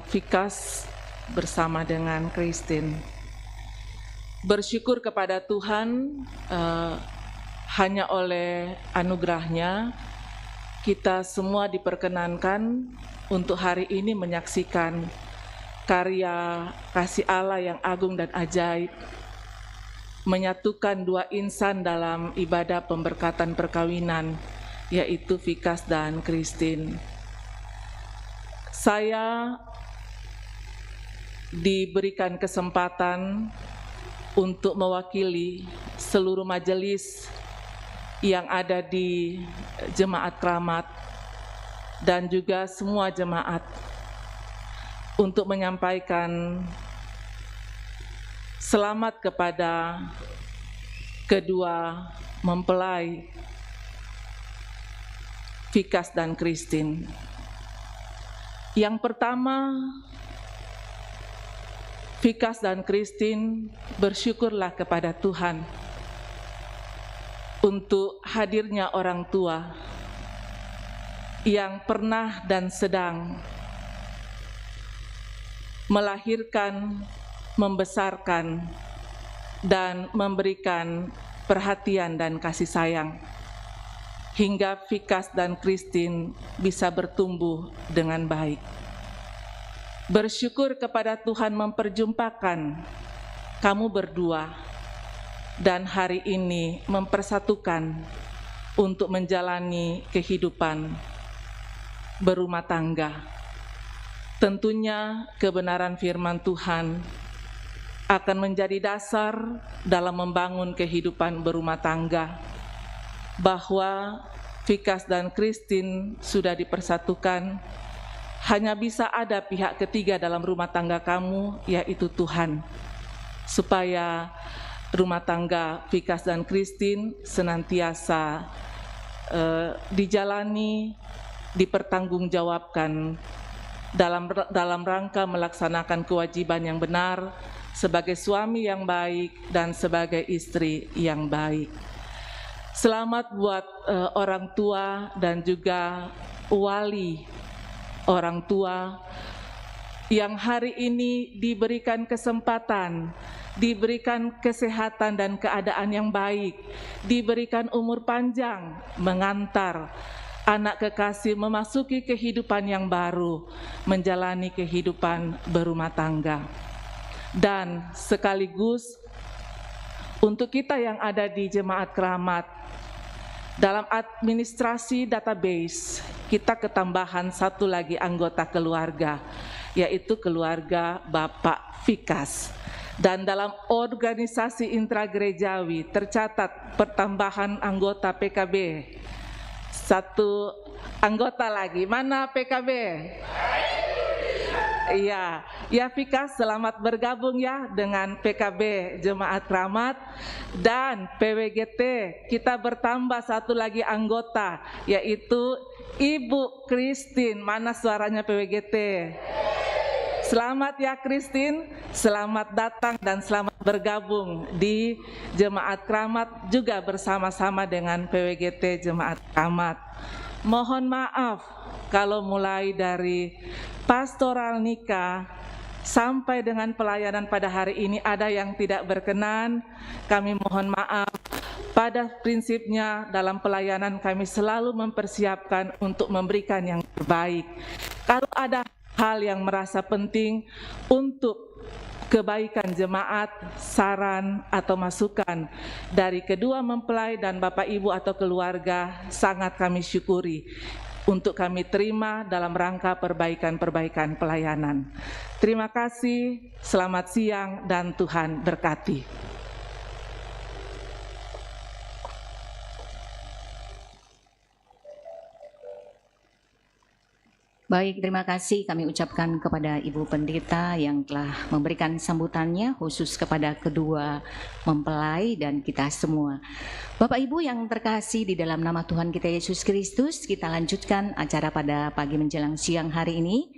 Vikas bersama dengan Christine. Bersyukur kepada Tuhan, hanya oleh anugerahnya kita semua diperkenankan untuk hari ini menyaksikan karya kasih Allah yang agung dan ajaib, menyatukan dua insan dalam ibadah pemberkatan perkawinan, yaitu Vikas dan Christine. Saya diberikan kesempatan untuk mewakili seluruh majelis yang ada di Jemaat Keramat dan juga semua jemaat untuk menyampaikan selamat kepada kedua mempelai Vikas dan Christine. Yang pertama, Vikas dan Christine bersyukurlah kepada Tuhan untuk hadirnya orang tua yang pernah dan sedang melahirkan, membesarkan, dan memberikan perhatian dan kasih sayang hingga Vikas dan Christine bisa bertumbuh dengan baik. Bersyukur kepada Tuhan memperjumpakan kamu berdua dan hari ini mempersatukan untuk menjalani kehidupan berumah tangga. Tentunya kebenaran firman Tuhan akan menjadi dasar dalam membangun kehidupan berumah tangga, bahwa Vikas dan Christine sudah dipersatukan. Hanya bisa ada pihak ketiga dalam rumah tangga kamu, yaitu Tuhan, supaya rumah tangga Vikas dan Christine senantiasa dijalani, dipertanggungjawabkan dalam rangka melaksanakan kewajiban yang benar sebagai suami yang baik dan sebagai istri yang baik. Selamat buat orang tua dan juga wali orang tua yang hari ini diberikan kesempatan, diberikan kesehatan dan keadaan yang baik, diberikan umur panjang, mengantar anak kekasih memasuki kehidupan yang baru, menjalani kehidupan berumah tangga. Dan sekaligus untuk kita yang ada di Jemaat Keramat, dalam administrasi database, kita ketambahan satu lagi anggota keluarga, yaitu keluarga Bapak Vikas. Dan dalam organisasi intragerejawi tercatat pertambahan anggota PKB. Satu anggota lagi, mana PKB? Iya, ya Vikas, selamat bergabung ya dengan PKB Jemaat Keramat dan PWGT. Kita bertambah satu lagi anggota, yaitu Ibu Christine. Mana suaranya PWGT? Selamat ya Christine, selamat datang dan selamat bergabung di Jemaat Keramat juga bersama-sama dengan PWGT Jemaat Keramat. Mohon maaf kalau mulai dari pastoral nikah sampai dengan pelayanan pada hari ini ada yang tidak berkenan, kami mohon maaf. Pada prinsipnya dalam pelayanan kami selalu mempersiapkan untuk memberikan yang terbaik. Kalau ada hal yang merasa penting untuk kebaikan jemaat, saran atau masukan dari kedua mempelai dan Bapak Ibu atau keluarga, sangat kami syukuri untuk kami terima dalam rangka perbaikan-perbaikan pelayanan. Terima kasih, selamat siang dan Tuhan berkati. Baik, terima kasih kami ucapkan kepada Ibu Pendeta yang telah memberikan sambutannya khusus kepada kedua mempelai dan kita semua. Bapak Ibu yang terkasih di dalam nama Tuhan kita Yesus Kristus, kita lanjutkan acara pada pagi menjelang siang hari ini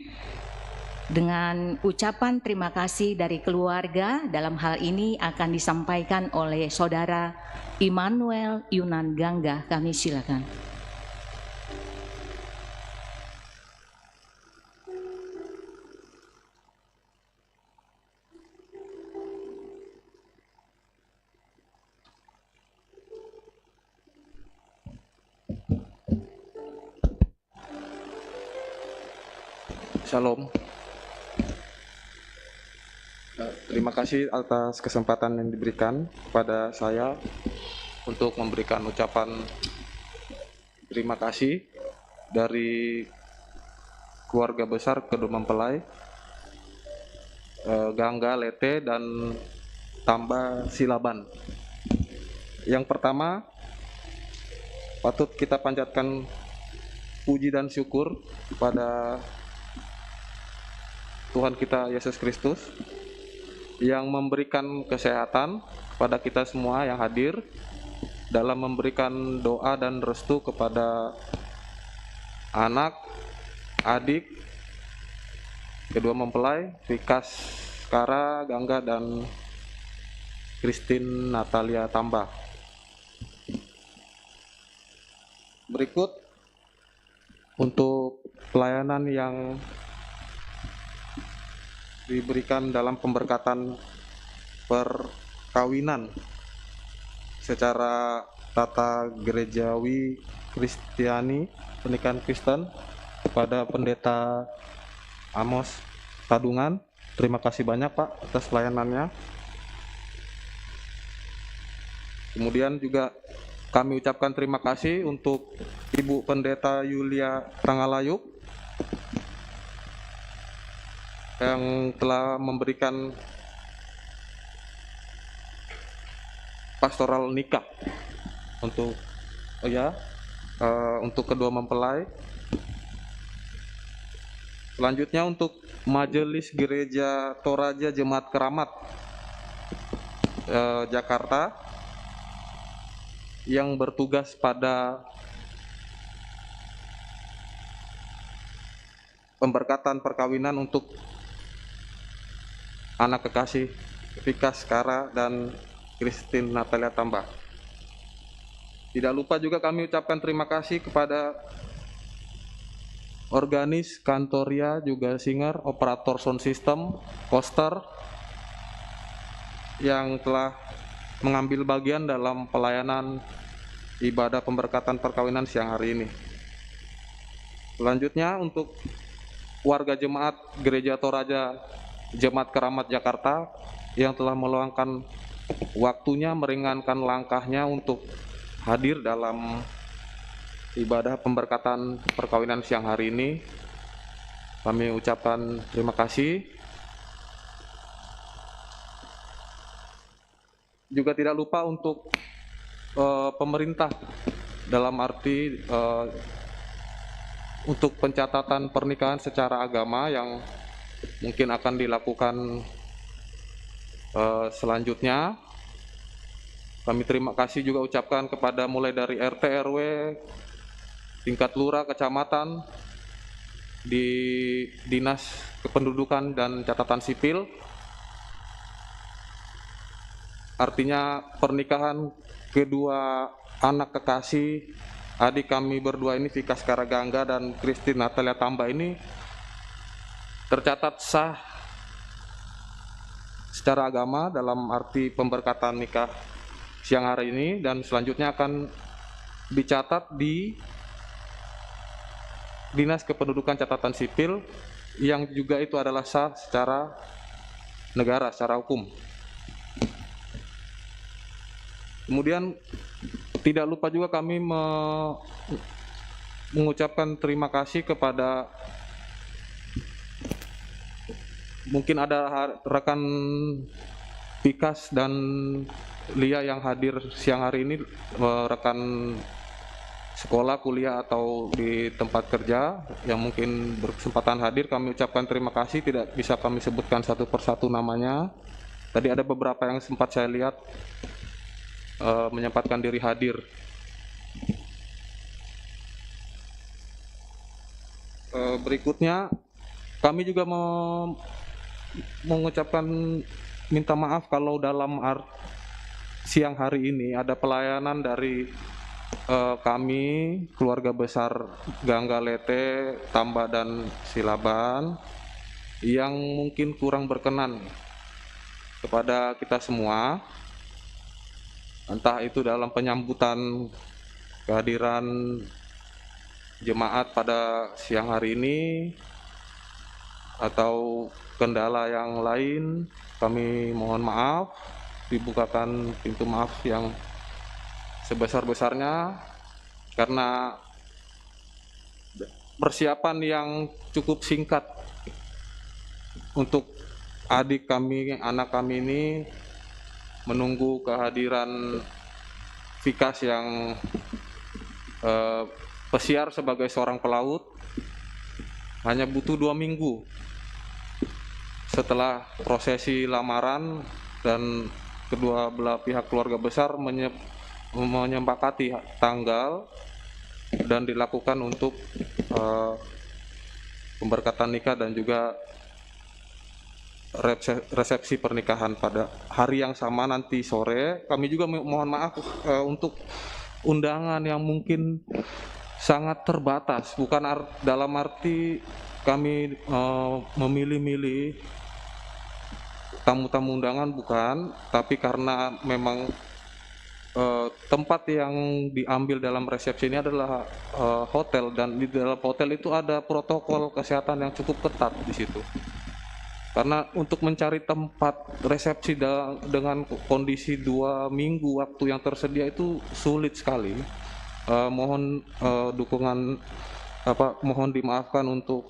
dengan ucapan terima kasih dari keluarga. Dalam hal ini akan disampaikan oleh Saudara Immanuel Yunan Gangga. Kami silakan. Shalom. Terima kasih atas kesempatan yang diberikan kepada saya untuk memberikan ucapan terima kasih dari keluarga besar kedua mempelai Gangga, Lete, dan Tamba Silaban. Yang pertama, patut kita panjatkan puji dan syukur kepada Tuhan kita Yesus Kristus yang memberikan kesehatan kepada kita semua yang hadir, dalam memberikan doa dan restu kepada anak, adik, kedua mempelai, Vikas Kara Gangga dan Christine Natalia Tamba. Berikut untuk pelayanan yang diberikan dalam pemberkatan perkawinan secara tata gerejawi Kristiani, pernikahan Kristen, kepada Pendeta Amos Tadungan. Terima kasih banyak Pak atas pelayanannya. Kemudian juga kami ucapkan terima kasih untuk Ibu Pendeta Yulia Tangalayuk yang telah memberikan pastoral nikah untuk untuk kedua mempelai. Selanjutnya untuk Majelis Gereja Toraja Jemaat Keramat Jakarta yang bertugas pada pemberkatan perkawinan untuk anak kekasih Vikas Kara dan Christine Natalia Tamba. Tidak lupa juga kami ucapkan terima kasih kepada organis, kantoria, juga singer, operator sound system, koster yang telah mengambil bagian dalam pelayanan ibadah pemberkatan perkawinan siang hari ini. Selanjutnya untuk warga jemaat Gereja Toraja Jemaat Keramat Jakarta yang telah meluangkan waktunya, meringankan langkahnya untuk hadir dalam ibadah pemberkatan perkawinan siang hari ini. Kami ucapkan terima kasih. Juga tidak lupa untuk pemerintah, dalam arti untuk pencatatan pernikahan secara agama yang mungkin akan dilakukan selanjutnya. Kami terima kasih juga ucapkan kepada mulai dari RT, RW, tingkat lurah, kecamatan, di Dinas Kependudukan dan Catatan Sipil. Artinya pernikahan kedua anak kekasih adik kami berdua ini, Vikas Kara Gangga dan Christine Natalia Tamba, ini tercatat sah secara agama dalam arti pemberkatan nikah siang hari ini, dan selanjutnya akan dicatat di Dinas Kependudukan Catatan Sipil yang juga itu adalah sah secara negara, secara hukum. Kemudian tidak lupa juga kami mengucapkan terima kasih kepada, mungkin ada rekan Pikas dan Lia yang hadir siang hari ini, rekan sekolah, kuliah, atau di tempat kerja yang mungkin berkesempatan hadir. Kami ucapkan terima kasih, tidak bisa kami sebutkan satu persatu namanya. Tadi ada beberapa yang sempat saya lihat menyempatkan diri hadir. Berikutnya kami juga mengucapkan minta maaf kalau dalam siang hari ini ada pelayanan dari kami keluarga besar Gangga Lete, Tamba, dan Silaban yang mungkin kurang berkenan kepada kita semua, entah itu dalam penyambutan kehadiran jemaat pada siang hari ini atau kendala yang lain. Kami mohon maaf, dibukakan pintu maaf yang sebesar-besarnya karena persiapan yang cukup singkat untuk adik kami, anak kami ini menunggu kehadiran Vikas yang pesiar sebagai seorang pelaut. Hanya butuh 2 minggu setelah prosesi lamaran dan kedua belah pihak keluarga besar menyepakati tanggal dan dilakukan untuk pemberkatan nikah dan juga resepsi pernikahan pada hari yang sama nanti sore. Kami juga mohon maaf untuk undangan yang mungkin sangat terbatas, bukan dalam arti kami memilih-milih tamu-tamu undangan, bukan, tapi karena memang tempat yang diambil dalam resepsi ini adalah hotel, dan di dalam hotel itu ada protokol kesehatan yang cukup ketat di situ. Karena untuk mencari tempat resepsi dengan kondisi 2 minggu waktu yang tersedia itu sulit sekali. Mohon dukungan, mohon dimaafkan untuk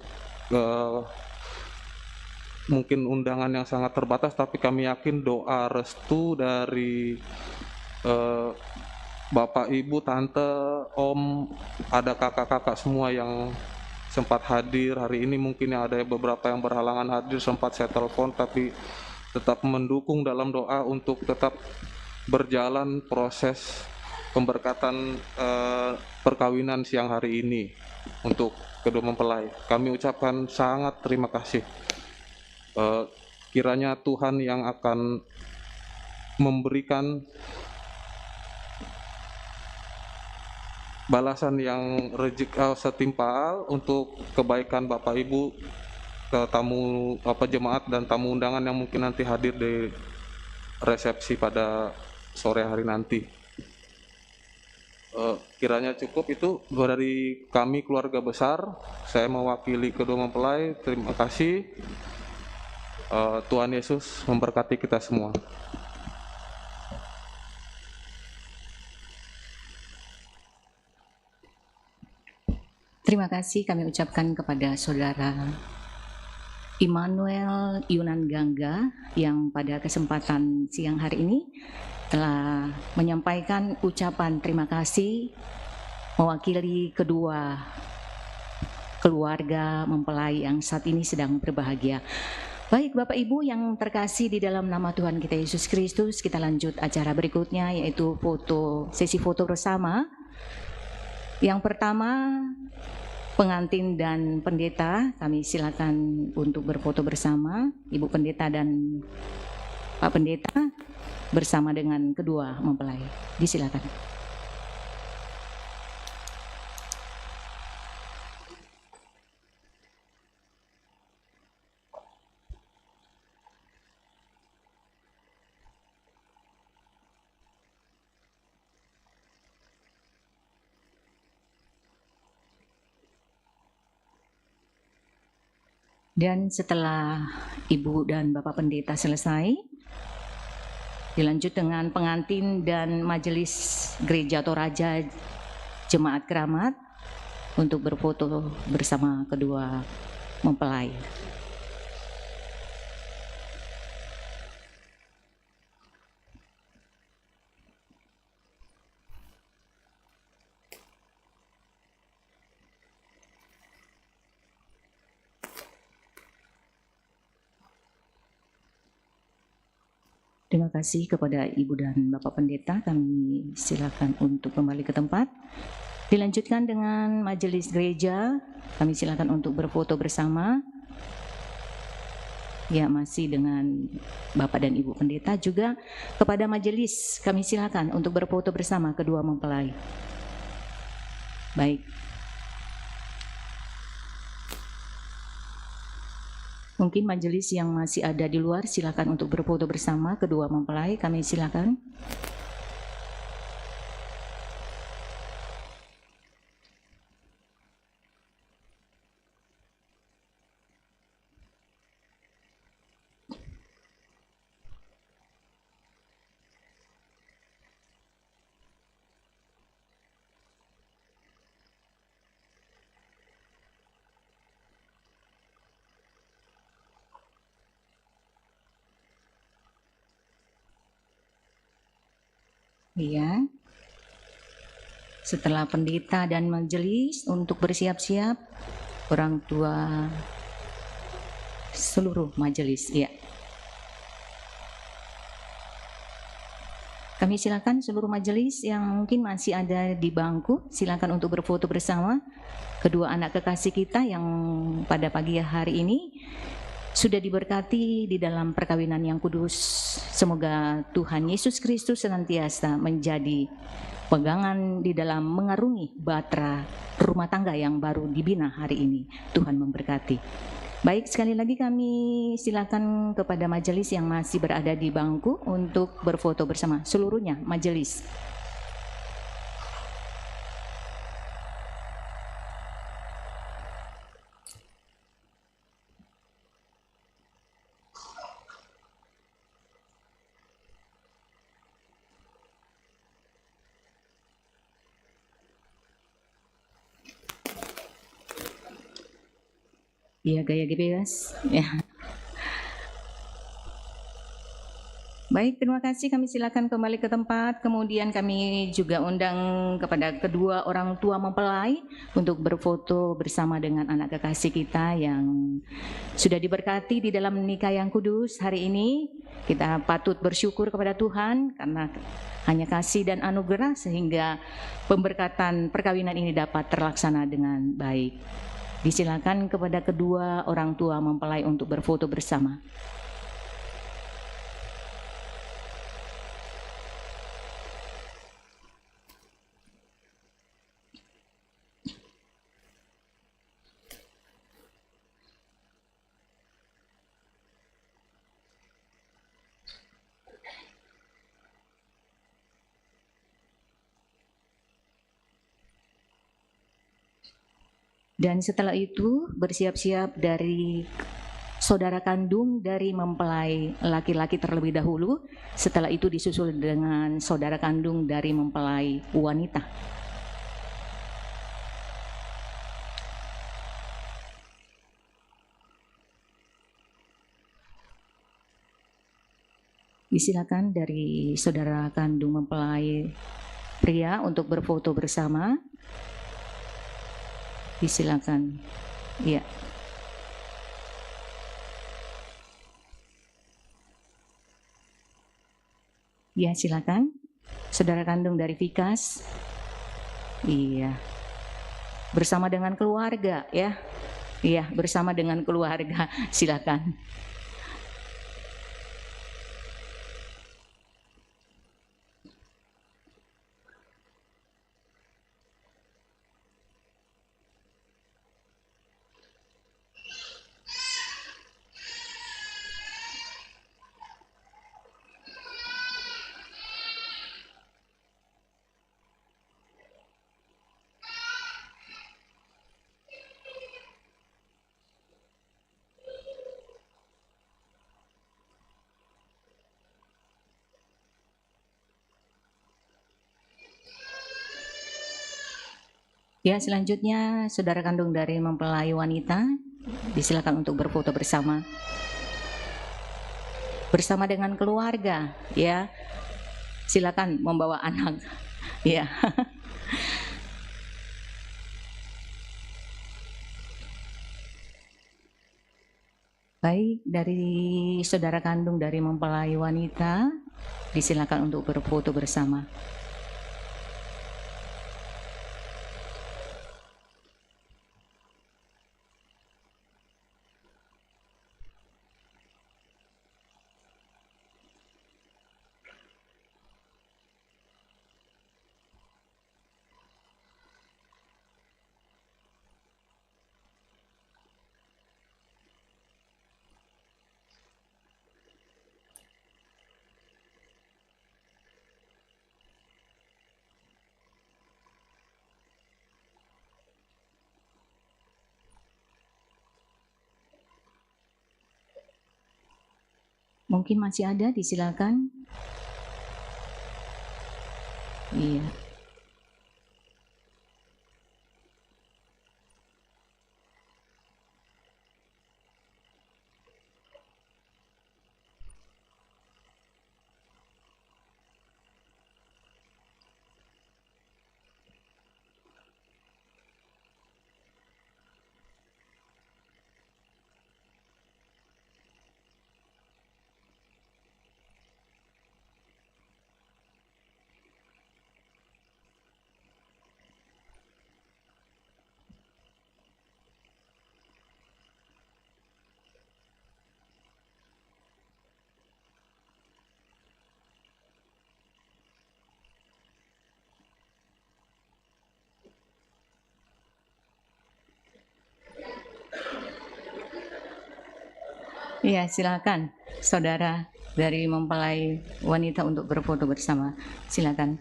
mungkin undangan yang sangat terbatas, tapi kami yakin doa restu dari Bapak, Ibu, Tante, Om, ada kakak-kakak semua yang sempat hadir hari ini. Mungkin ada beberapa yang berhalangan hadir, sempat saya telepon, tapi tetap mendukung dalam doa untuk tetap berjalan proses pemberkatan perkawinan siang hari ini untuk kedua mempelai. Kami ucapkan sangat terima kasih. Kiranya Tuhan yang akan memberikan balasan yang setimpal untuk kebaikan Bapak Ibu, tamu jemaat dan tamu undangan yang mungkin nanti hadir di resepsi pada sore hari nanti. Kiranya cukup itu dari kami keluarga besar. Saya mewakili kedua mempelai. Terima kasih. Tuhan Yesus memberkati kita semua. Terima kasih kami ucapkan kepada Saudara Immanuel Yunan Gangga yang pada kesempatan siang hari ini telah menyampaikan ucapan terima kasih mewakili kedua keluarga mempelai yang saat ini sedang berbahagia. Baik Bapak Ibu yang terkasih di dalam nama Tuhan kita Yesus Kristus, kita lanjut acara berikutnya yaitu sesi foto bersama. Yang pertama, pengantin dan pendeta, kami silakan untuk berfoto bersama, Ibu Pendeta dan Pak Pendeta bersama dengan kedua mempelai. Disilakan. Dan setelah Ibu dan Bapak Pendeta selesai, dilanjut dengan pengantin dan majelis gereja Toraja Jemaat Keramat untuk berfoto bersama kedua mempelai. Terima kasih kepada Ibu dan Bapak Pendeta. Kami silakan untuk kembali ke tempat. Dilanjutkan dengan majelis gereja. Kami silakan untuk berfoto bersama. Ya, masih dengan Bapak dan Ibu Pendeta. Juga kepada majelis kami silakan untuk berfoto bersama kedua mempelai. Baik. Mungkin majelis yang masih ada di luar silakan untuk berfoto bersama kedua mempelai. Kami silakan. Iya. Setelah pendeta dan majelis untuk bersiap-siap, orang tua seluruh majelis, ya. Kami silakan seluruh majelis yang mungkin masih ada di bangku, silakan untuk berfoto bersama kedua anak kekasih kita yang pada pagi hari ini sudah diberkati di dalam perkawinan yang kudus. Semoga Tuhan Yesus Kristus senantiasa menjadi pegangan di dalam mengarungi bahtera rumah tangga yang baru dibina hari ini. Tuhan memberkati. Baik, sekali lagi kami silakan kepada majelis yang masih berada di bangku untuk berfoto bersama seluruhnya majelis. Iya, gaya bebas. Ya. Baik, terima kasih. Kami silakan kembali ke tempat. Kemudian kami juga undang kepada kedua orang tua mempelai untuk berfoto bersama dengan anak kekasih kita yang sudah diberkati di dalam nikah yang kudus hari ini. Kita patut bersyukur kepada Tuhan karena hanya kasih dan anugerah sehingga pemberkatan perkawinan ini dapat terlaksana dengan baik. Disilakan kepada kedua orang tua mempelai untuk berfoto bersama. Dan setelah itu bersiap-siap dari saudara kandung dari mempelai laki-laki terlebih dahulu. Setelah itu disusul dengan saudara kandung dari mempelai wanita. Disilakan dari saudara kandung mempelai pria untuk berfoto bersama. Disilakan. Ya. Ya, silakan. Saudara kandung dari Vikas. Iya. Bersama dengan keluarga, ya. Iya, bersama dengan keluarga. Silakan. Ya, selanjutnya saudara kandung dari mempelai wanita disilakan untuk berfoto bersama. Bersama dengan keluarga, ya. Silakan membawa anak. Ya. Baik, dari saudara kandung dari mempelai wanita disilakan untuk berfoto bersama. Mungkin masih ada, disilakan. Iya. Iya, silakan saudara dari mempelai wanita untuk berfoto bersama. Silakan.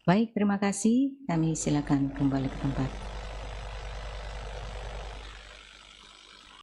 Baik, terima kasih. Kami silakan kembali ke tempat.